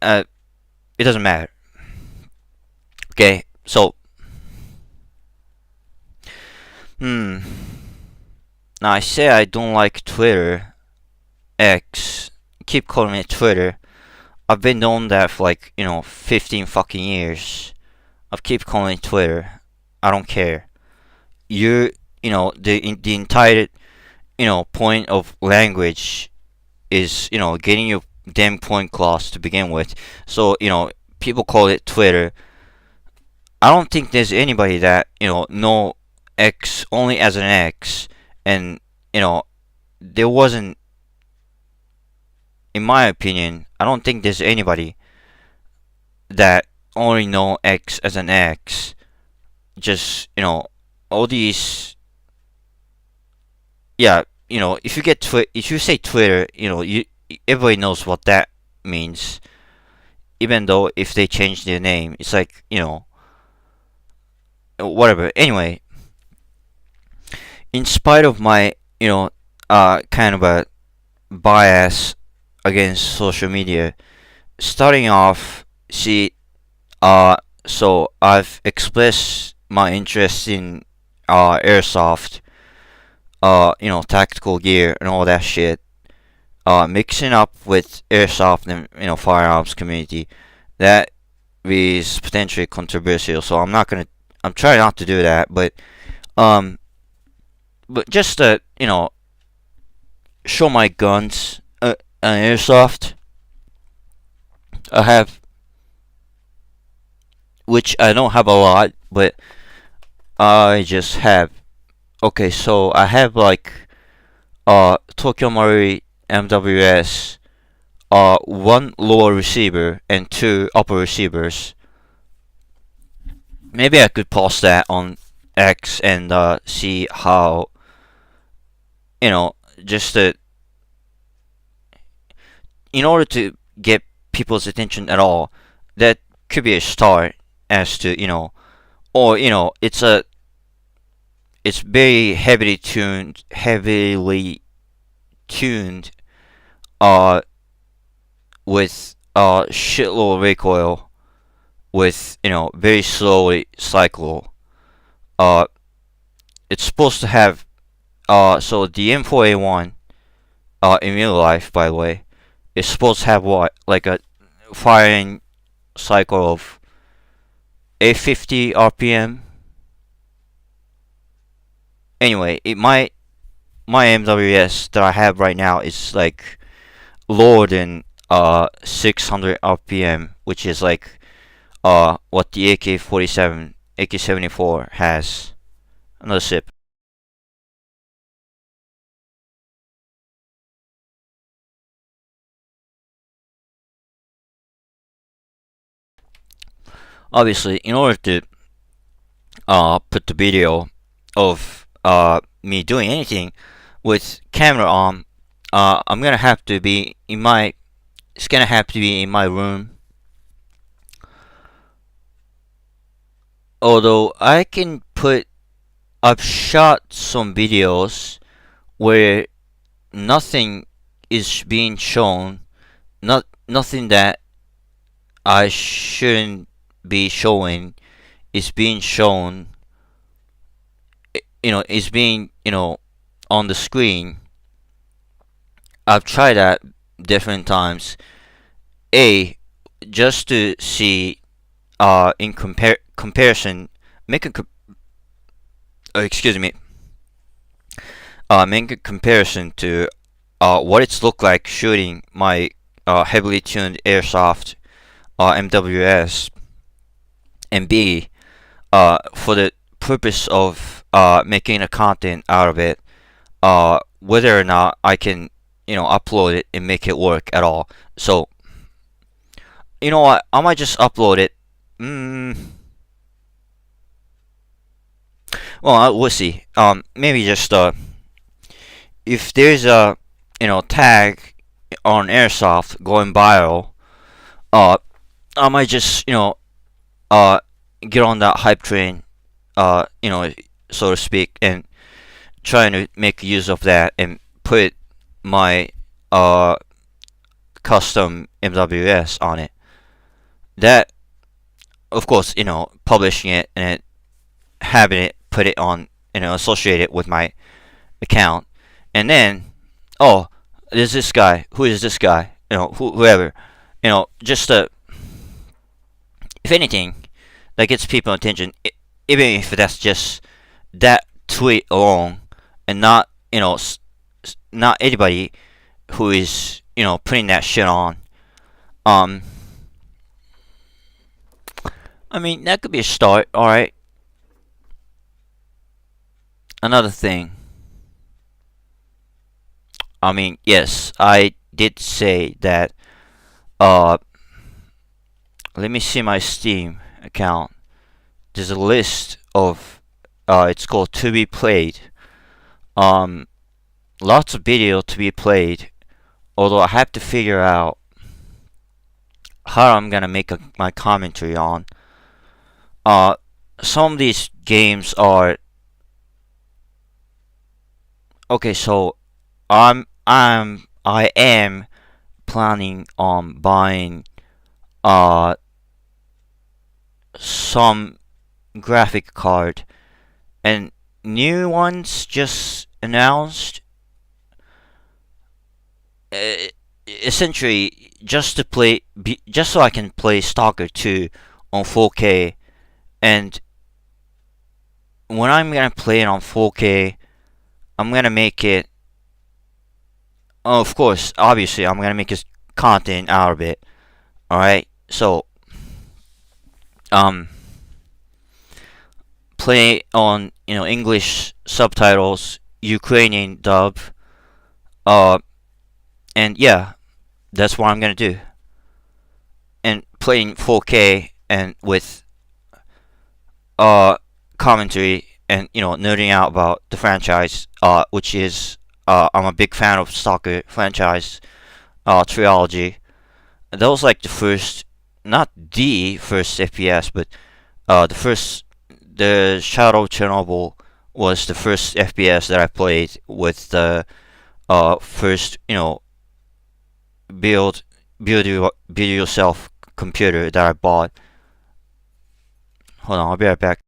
It doesn't matter. Okay, so now I say I don't like Twitter, X, keep calling it Twitter. I've been doing that for, like, 15 fucking years. I keep calling it Twitter. I don't care. The entire, point of language is, getting your damn point across to begin with. So, people call it Twitter. I don't think there's anybody that, know X only as an X. And, there wasn't, in my opinion, I don't think there's anybody that only know X as an X. Just, all these, yeah, if you say Twitter, everybody knows what that means. Even though if they change their name, it's like, whatever. Anyway, in spite of my, kind of a bias against social media, starting off, so I've expressed my interest in airsoft, tactical gear and all that shit. mixing up with airsoft and firearms community, that is potentially controversial. So I'm trying not to do that, um, but just to show my guns on airsoft. I have, which I don't have a lot, but I just have. Okay, so I have like Tokyo Marui MWS, one lower receiver and two upper receivers. Maybe I could post that on X and see how, just to, in order to get people's attention at all, that could be a start as to, or, it's very heavily tuned, with shitload of recoil, with very slowly cycle. It's supposed to have so the M4A1 in real life, by the way, is supposed to have what, like a firing cycle of 850 RPM. Anyway, my MWS that I have right now is like lower than 600 RPM, which is like what the AK-74 has. Another sip. Obviously, in order to put the video of me doing anything with camera on, I'm gonna have to be in my. It's gonna have to be in my room. Although I've shot some videos where nothing is being shown, nothing that I shouldn't be showing is being shown. Is being on the screen. I've tried that different times. Just to see in comparison, make a excuse me, make a comparison to what it's looked like shooting my heavily tuned airsoft MWS, and B, for the purpose of making a content out of it, whether or not I can upload it and make it work at all. So you know what, I might just upload it. Well, we'll see. Maybe just if there's a tag on airsoft going viral, I might just get on that hype train, so to speak, and trying to make use of that and put my custom MWS on it. That, of course, publishing it and having it put it on, associate it with my account, and then, oh, there's this guy. Who is this guy? Whoever, just if anything, that gets people attention, even if that's just that tweet alone, and not, not anybody who is, putting that shit on. I mean, that could be a start, alright. Another thing. I mean, yes, I did say that, let me see my Steam account. There's a list of, it's called To Be Played. Lots of video to be played, although I have to figure out how I'm gonna make my commentary on. Some of these games are okay. So I am planning on buying some graphic card, and new ones just announced. essentially just to play, just so I can play Stalker 2 on 4K. And when I'm gonna play it on 4K, I'm gonna make it. Oh, of course, obviously, I'm gonna make this content out of it. All right, so um, play on English subtitles, Ukrainian dub, and yeah, that's what I'm gonna do. And playing 4K and with commentary and nerding out about the franchise, which is I'm a big fan of Stalker franchise trilogy. That was like the first, not the first FPS, but the Shadow of Chernobyl was the first FPS that I played with the first build yourself computer that I bought. Hold on, I'll be right back.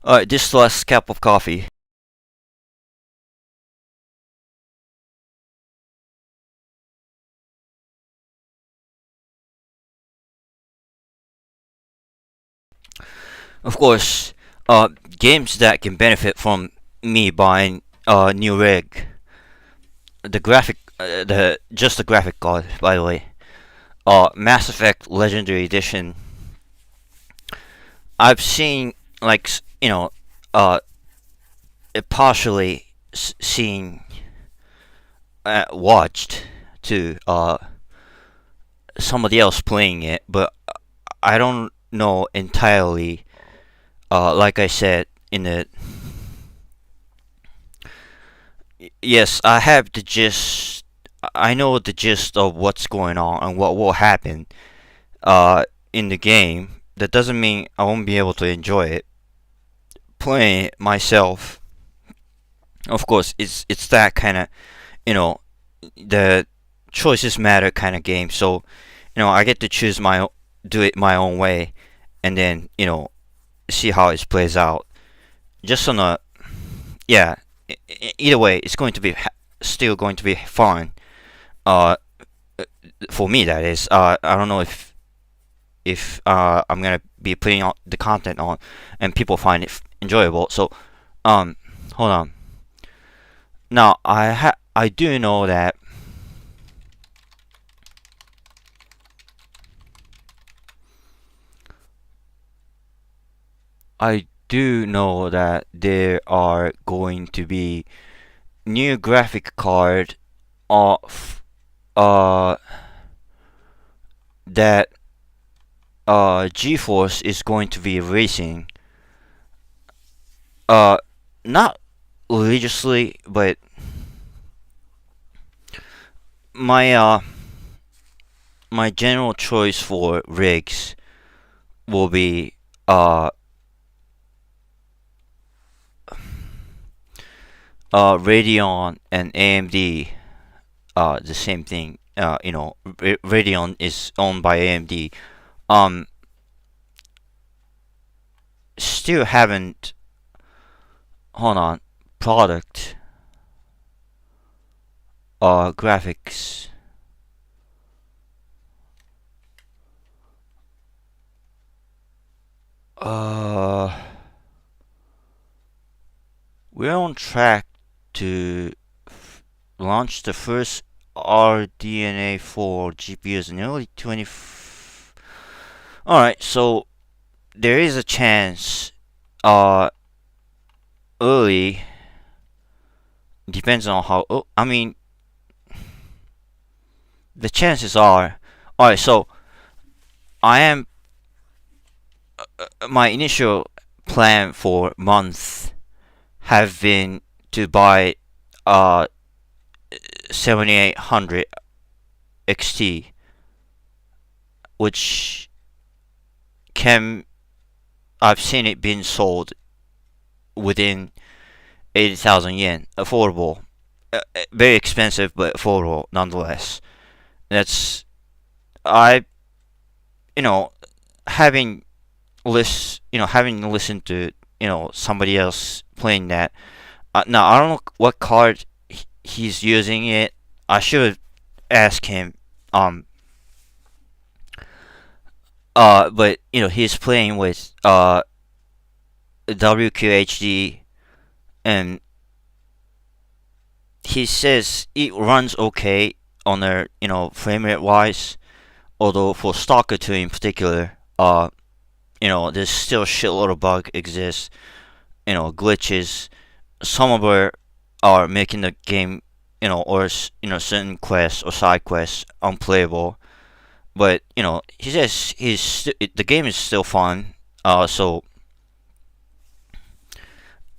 Alright, this last cup of coffee. Of course, games that can benefit from me buying a new rig. The graphic, just the graphic card, by the way. Mass Effect Legendary Edition. I've seen like partially seen, watched to somebody else playing it, but I don't know entirely. Like I said in the yes, I have the gist. I know the gist of what's going on and what will happen in the game. That doesn't mean I won't be able to enjoy it. Playing it myself, of course, it's that kind of the choices matter kind of game. So I get to choose do it my own way, and then see how it plays out. Just on a yeah. Either way, it's going to be still going to be fun. Uh, for me that is. I don't know if I'm gonna be putting out the content on and people find it enjoyable. So hold on. Now I do know that there are going to be new graphic card of that GeForce is going to be releasing. Not religiously, but my my general choice for rigs will be Radeon and AMD. The same thing. Radeon is owned by AMD. Still haven't. Hold on. Product. Graphics. we're on track to launch the first RDNA for GPUs in early 20. Alright, so there is a chance early, depends on how. The chances are. Alright, so I am. My initial plan for month have been to buy 7800 XT, which I've seen it being sold within 80,000 yen. Affordable. Very expensive, but affordable nonetheless. That's having listened to somebody else playing that. Now I don't know what card he's using it. I should ask him. But he's playing with WQHD, and he says it runs okay on their frame rate wise. Although for Stalker 2 in particular, there's still a shitload of bug exists, glitches. Some of it are making the game, or certain quests or side quests unplayable. But he says the game is still fun. So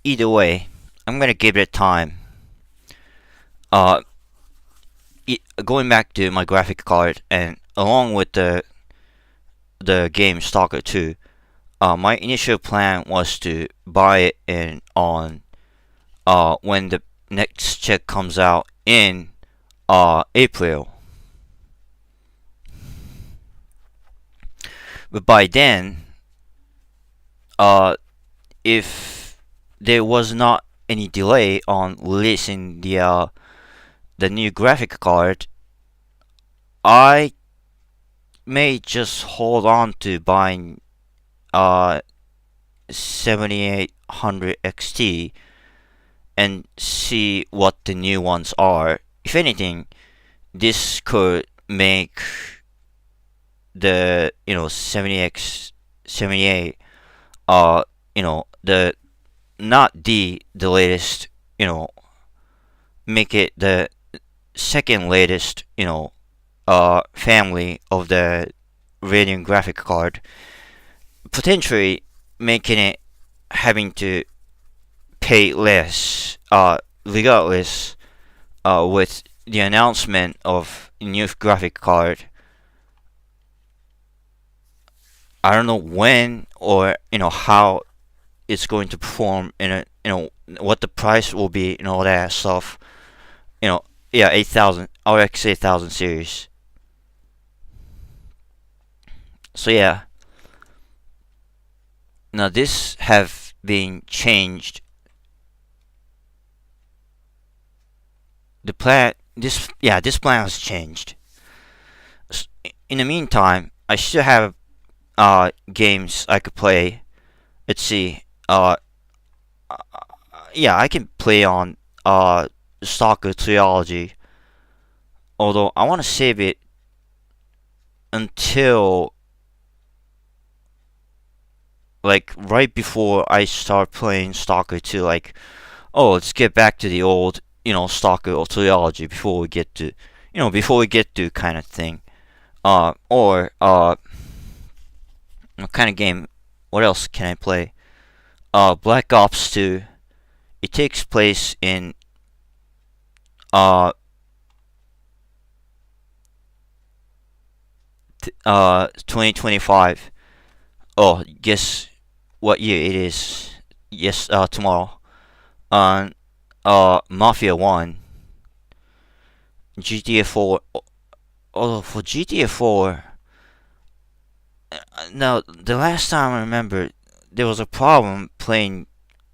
either way, I'm gonna give it time. Going back to my graphic card, and along with the game Stalker 2, my initial plan was to buy it on when the next check comes out in April. But by then, if there was not any delay on releasing the new graphic card, I may just hold on to buying 7800 XT and see what the new ones are. If anything, this could make the 78 the not the latest, make it the second latest, family of the Radeon graphic card, potentially making it having to pay less, regardless, with the announcement of a new graphic card. I don't know when or how it's going to perform what the price will be and all that stuff. 8000 RX 8000 series. So yeah. Now this have been changed. This plan has changed. In the meantime, I still have games I could play. Let's see. I can play on Stalker Trilogy. Although I want to save it until right before I start playing Stalker 2. Let's get back to the old, Stalker or Trilogy before we get to kind of thing. What kind of game? What else can I play? Black Ops 2. It takes place in 2025. Oh, guess what year it is? Yes, tomorrow. Mafia 1. GTA 4. Although for GTA 4, now the last time I remember, there was a problem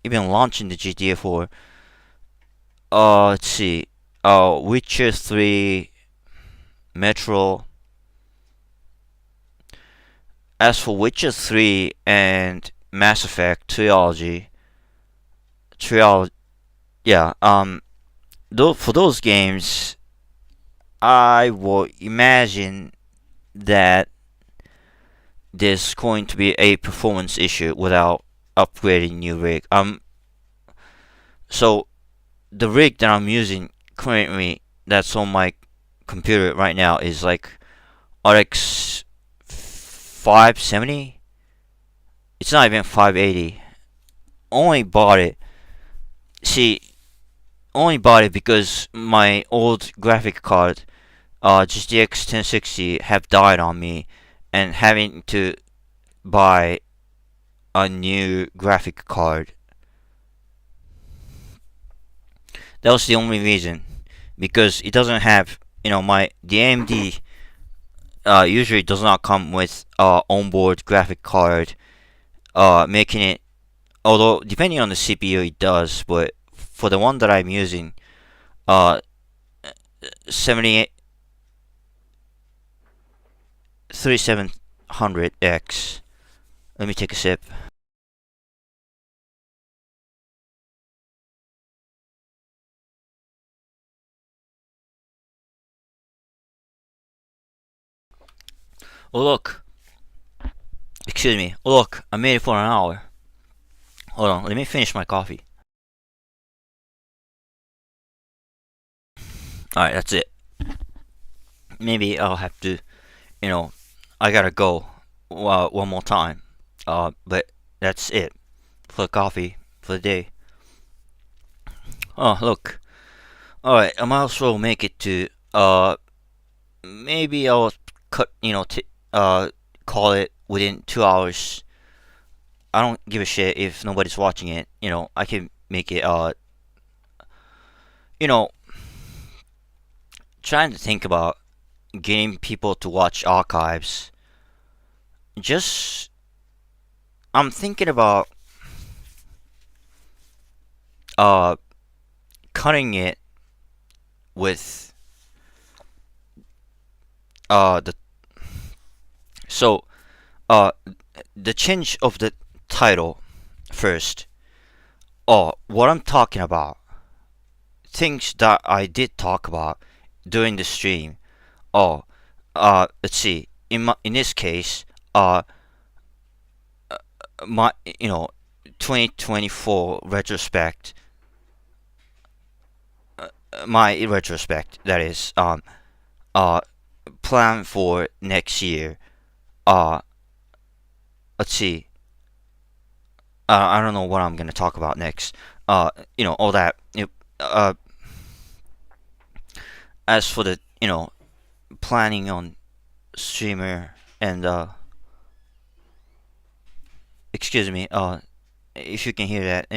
even launching the GTA 4. Let's see. Witcher 3, Metro. As for Witcher 3 and Mass Effect trilogy, yeah. Though for those games, I will imagine that there's going to be a performance issue without upgrading new rig. So the rig that I'm using currently, that's on my computer right now, is like RX 570. It's not even 580. Only bought it. See, only bought it because my old graphic card, GTX 1060, have died on me, and having to buy a new graphic card. That was the only reason, because it doesn't have, the AMD usually does not come with onboard graphic card, making it, although depending on the CPU it does, but for the one that I'm using, 78 3700X. Let me take a sip. Oh look. Excuse me. Oh look, I made it for an hour. Hold on, let me finish my coffee. Alright, that's it. Maybe I'll have to, I gotta go one more time. But that's it for the coffee for the day. Oh, look. Alright, I might as well make it to, maybe I'll call it within 2 hours. I don't give a shit if nobody's watching it. I can make it, trying to think about getting people to watch archives. I'm thinking about, cutting it with, the change of the title first. What I'm talking about, things that I did talk about during the stream. Let's see. In this case, my 2024 retrospect. My retrospect, that is, plan for next year. Let's see. I don't know what I'm gonna talk about next. All that. As for the, planning on streamer and, excuse me, if you can hear that,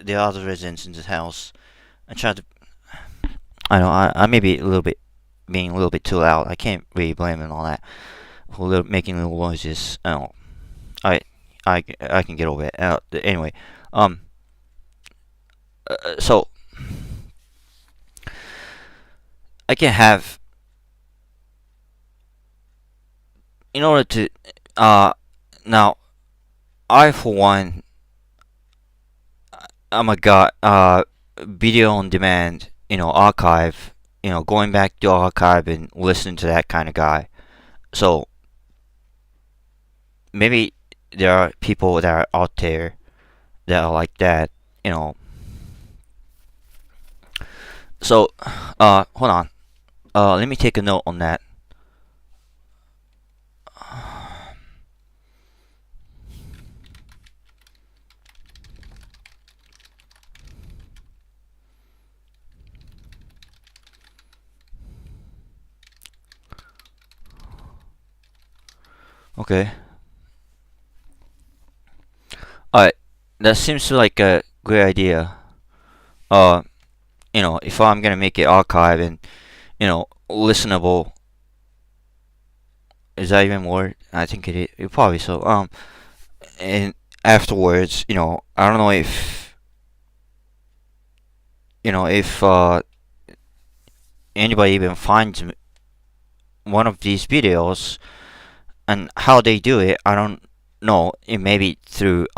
the other residents in this house, I try to, I may be being a little bit too loud. I can't really blame it on that. For making little noises. I can get over it. Anyway, so I can have, in order to, now, I for one, I'm a guy, video on demand, archive, going back to archive and listening to that kind of guy. So maybe there are people that are out there that are like that, So, hold on. Let me take a note on that. Okay. Alright. That seems like a great idea. If I'm gonna make it archive and, listenable. Is that even more? I think it is. Probably so. And afterwards, I don't know if, anybody even finds one of these videos and how they do it. I don't no, it may be through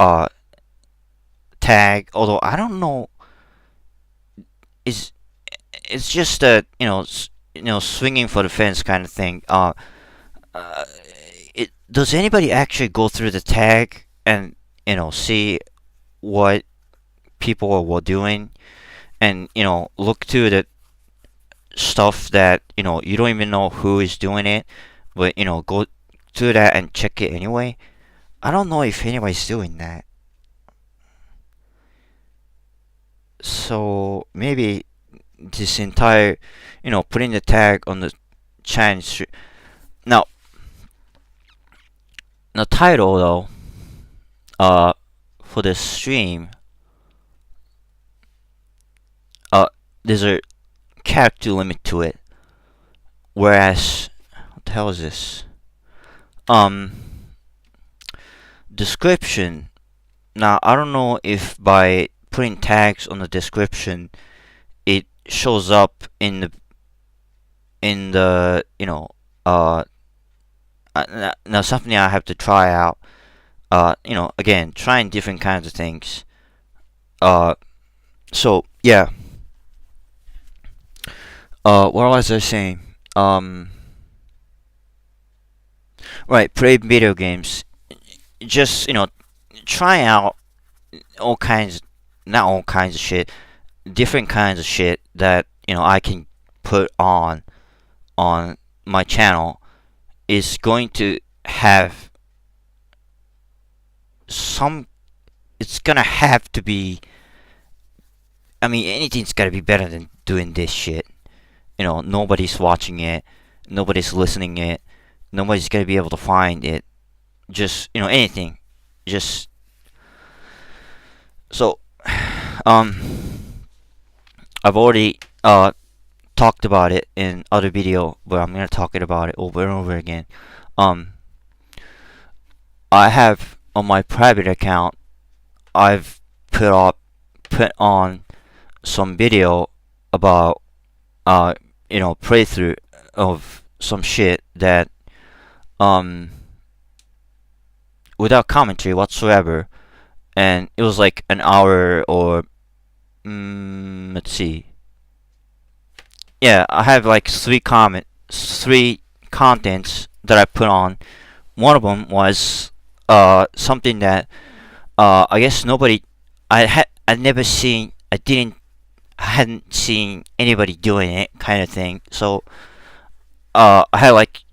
tag. Although I don't know, it's it's just a swinging for the fence kind of thing. Uh, does anybody actually go through the tag and see what people were doing, and look to the stuff that you don't even know who is doing it, but go through that and check it anyway? I don't know if anybody's doing that. So maybe this entire putting the tag on the Chinese now the title though for the stream, there's a character limit to it, whereas what the hell is this description. Now I don't know if by putting tags on the description it shows up in the now something I have to try out. Again, trying different kinds of things. So yeah. What was I saying? Right, play video games. Just try out all kinds, not all kinds of shit, different kinds of shit that I can put on my channel is going to have some. It's gonna have to be. I mean, anything's gotta be better than doing this shit. Nobody's watching it, nobody's listening it, nobody's gonna be able to find it. Just anything. Just so I've already talked about it in other video, but I'm gonna talk about it over and over again. I have on my private account, I've put on some video about playthrough of some shit that without commentary whatsoever, and it was like an hour or let's see. Yeah, I have like three contents that I put on. One of them was something that I guess nobody I'd never seen. I hadn't seen anybody doing it, kind of thing. So I had like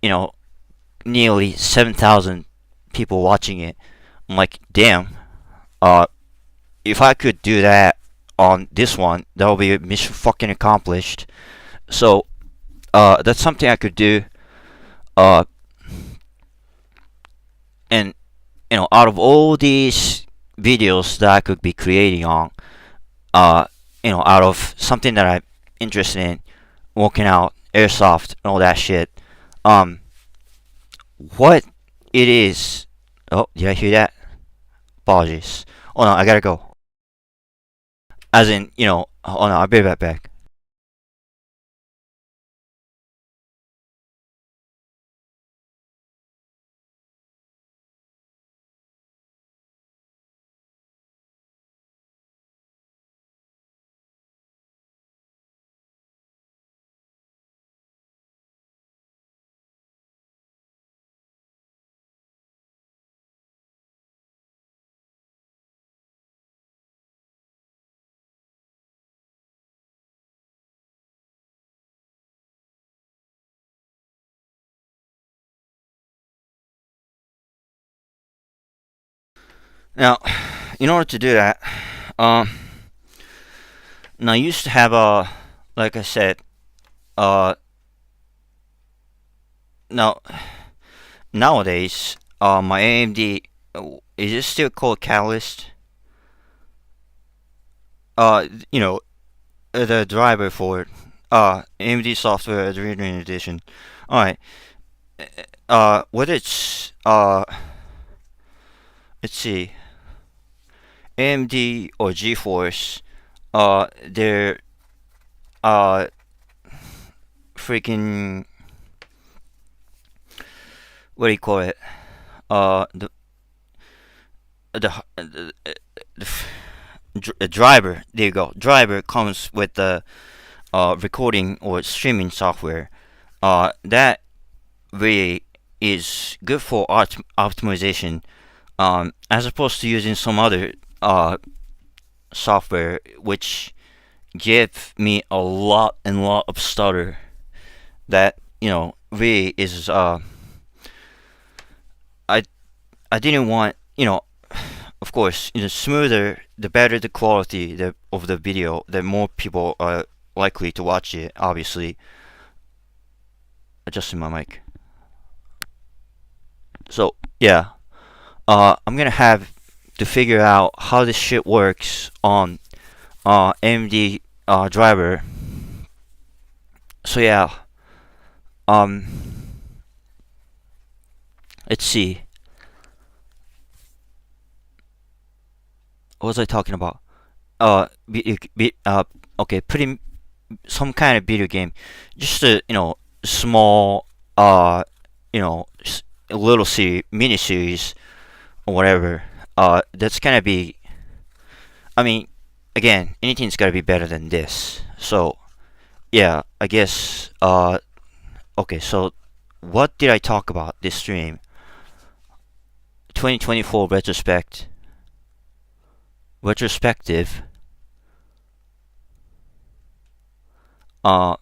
nearly 7,000 people watching it. I'm like, damn. If I could do that on this one, that would be a mission fucking accomplished. So that's something I could do. And out of all these videos that I could be creating on, out of something that I'm interested in, working out, airsoft, and all that shit, what it is. Oh, did I hear that? Apologies. Oh no, I gotta go. As in, oh no, I'll be right back. Now, in order to do that, now I used to have like I said, now nowadays, my AMD, is it still called Catalyst? The driver for it, AMD Software Adrenaline Edition. All right, whether it's let's see, AMD or GeForce, they're freaking, what do you call it? the driver. There you go. Driver comes with the recording or streaming software. That really is good for optimization. As opposed to using some other software which give me a lot of stutter that really is I didn't want, of course, smoother the better the quality of the video, the more people are likely to watch it. Obviously, adjusting my mic. So yeah, I'm gonna have to figure out how this shit works on AMD driver. So yeah, let's see. What was I talking about? Okay, putting some kind of video game, just a small little mini series or whatever. That's gonna be. I mean, again, anything's gotta be better than this. So yeah, I guess. Okay, so what did I talk about this stream? 2024 retrospective. My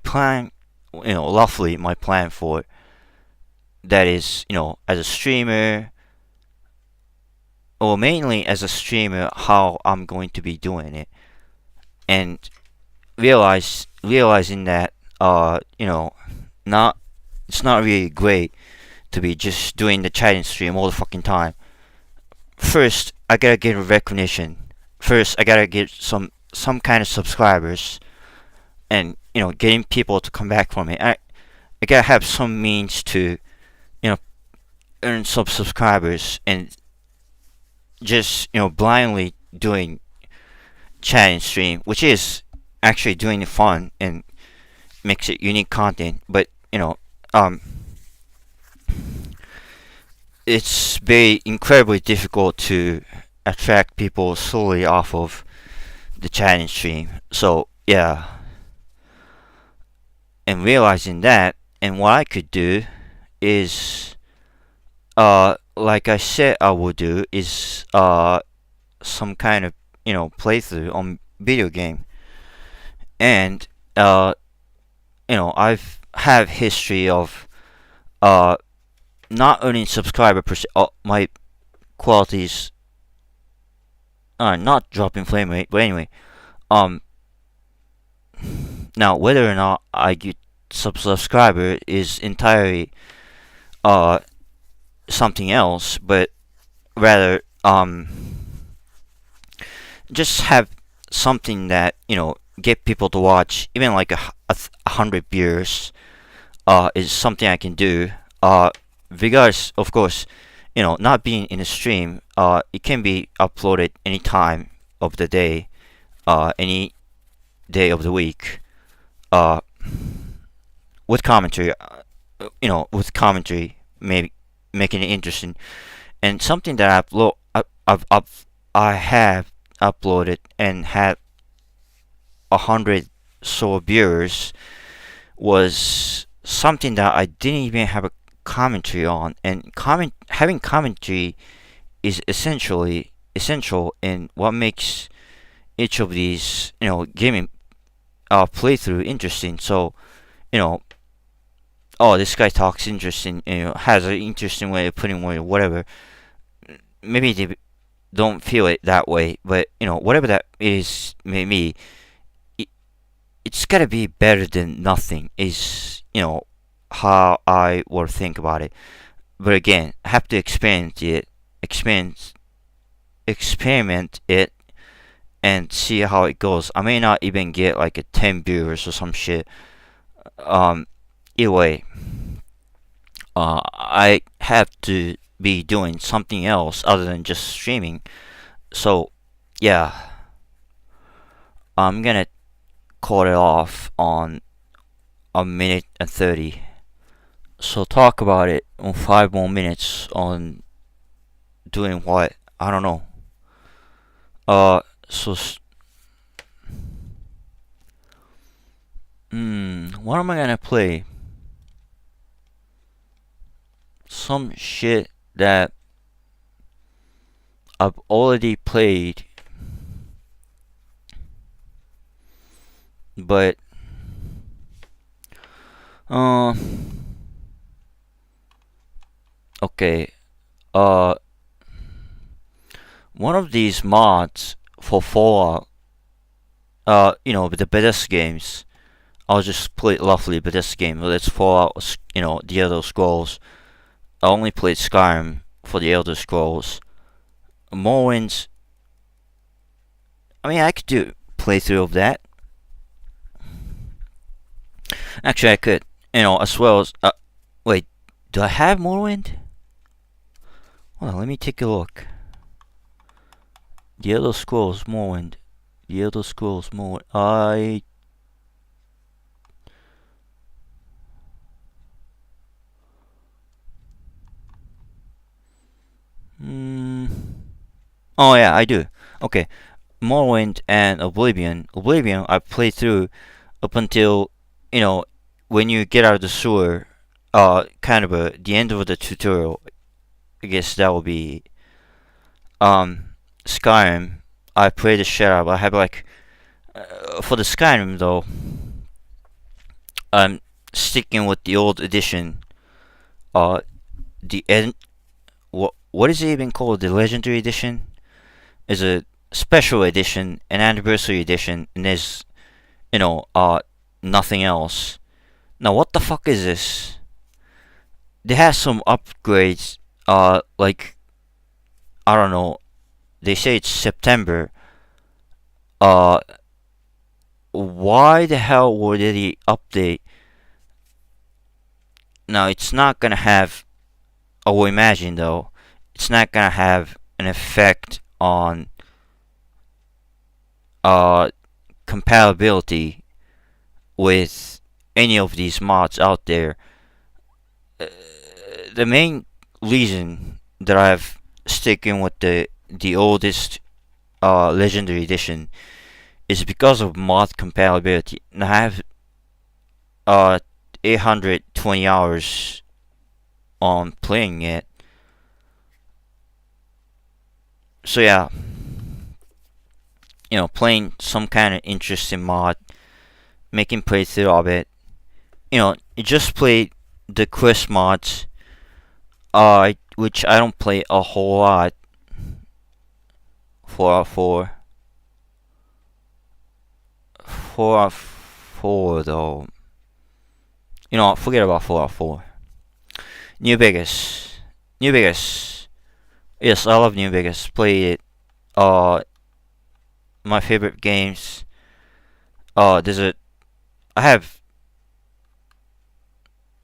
plan, roughly my plan for that is, as a streamer, or mainly as a streamer, how I'm going to be doing it, and realizing that, it's not really great to be just doing the chatting stream all the fucking time. First, I gotta get recognition. First, I gotta get some kind of subscribers, and getting people to come back for me. I gotta have some means to earn some subscribers, and just blindly doing chatting stream, which is actually doing it fun and makes it unique content, but it's very incredibly difficult to attract people solely off of the chatting stream. So yeah, and realizing that, and what I could do is, like I said I would do, is some kind of playthrough on video game, and I've have history of not earning subscriber my qualities not dropping frame rate, but anyway, now whether or not I get subscriber is entirely something else, but rather just have something that get people to watch, even like 100 viewers, is something I can do. Regardless, of course, not being in a stream, it can be uploaded any time of the day, any day of the week, with commentary, maybe making it interesting, and something that I have uploaded and had 100 so viewers was something that I didn't even have a commentary on, and having commentary is essential in what makes each of these gaming playthrough interesting. So oh, this guy talks interesting, has an interesting way of putting words, whatever. Maybe they don't feel it that way, but whatever that is, maybe it's gotta be better than nothing, is how I would think about it. But again, I have to experiment it and see how it goes. I may not even get like a 10 viewers or some shit. Either way, I have to be doing something else other than just streaming. So yeah, I'm gonna cut it off on a minute and 30. So talk about it on 5 more minutes on doing what I don't know. So what am I gonna play? Some shit that I've already played, but okay. One of these mods for Fallout, the Bethesda games. I'll just play roughly Bethesda game. Let's Fallout, the Elder Scrolls. I only played Skyrim for the Elder Scrolls. Morrowind. I mean, I could do a playthrough of that. Actually, I could. As well as. Wait, do I have Morrowind? Hold on, let me take a look. The Elder Scrolls Morrowind. The Elder Scrolls Morrowind. Oh yeah, I do. Okay, Morrowind and Oblivion. Oblivion, I played through up until when you get out of the sewer. Kind of the end of the tutorial. I guess that will be. Skyrim. I played the shit out. I have for the Skyrim though. I'm sticking with the old edition. What is it even called? The Legendary Edition is a special edition, an anniversary edition, and there's nothing else. Now what the fuck is this? They have some upgrades. I don't know. They say it's September. Why the hell would they update? Now it's not gonna have. I will imagine though, it's not gonna have an effect on compatibility with any of these mods out there. The main reason that I've sticking with the oldest Legendary Edition is because of mod compatibility. And I have 820 hours on playing it. So yeah, playing some kind of interesting mod, making playthrough of it. You just play the quest mods, which I don't play a whole lot. 404. 404 though. Forget about 404. New Vegas. New Vegas. Yes, I love New Vegas. Played it. My favorite games. I have.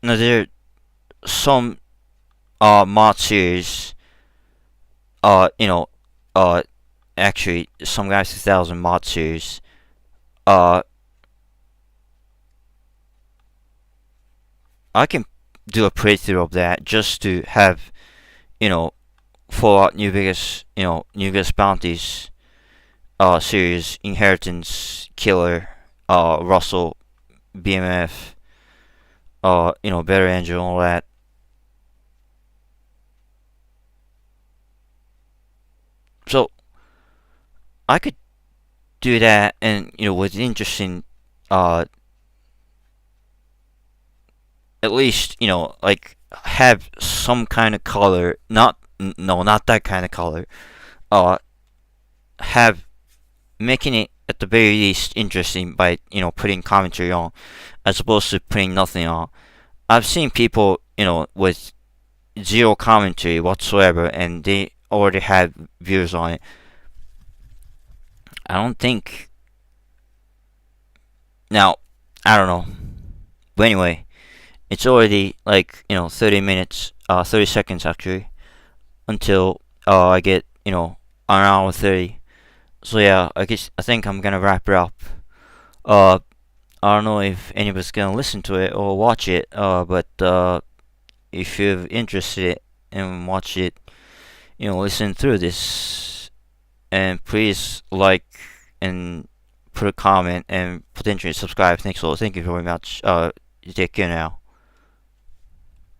No, there are some mod series. Actually, some guys 2000 mod series. I can do a playthrough of that just to have, Fallout New Vegas, New Vegas Bounties series, Inheritance, Killer, Russell, BMF, Better Angel, all that. So I could do that, and with interesting, at least have some kind of color. Not that kind of color. Have making it at the very least interesting by putting commentary on, as opposed to putting nothing on. I've seen people with zero commentary whatsoever, and they already have views on it. I don't think. Now, I don't know. But anyway, it's already 30 minutes, 30 seconds actually, until I get an hour 30. So yeah, I think I'm gonna wrap it up. I don't know if anybody's gonna listen to it or watch it. But if you're interested in watch it, listen through this. And please like and put a comment and potentially subscribe. Thanks a lot. Thank you very much. You take care now.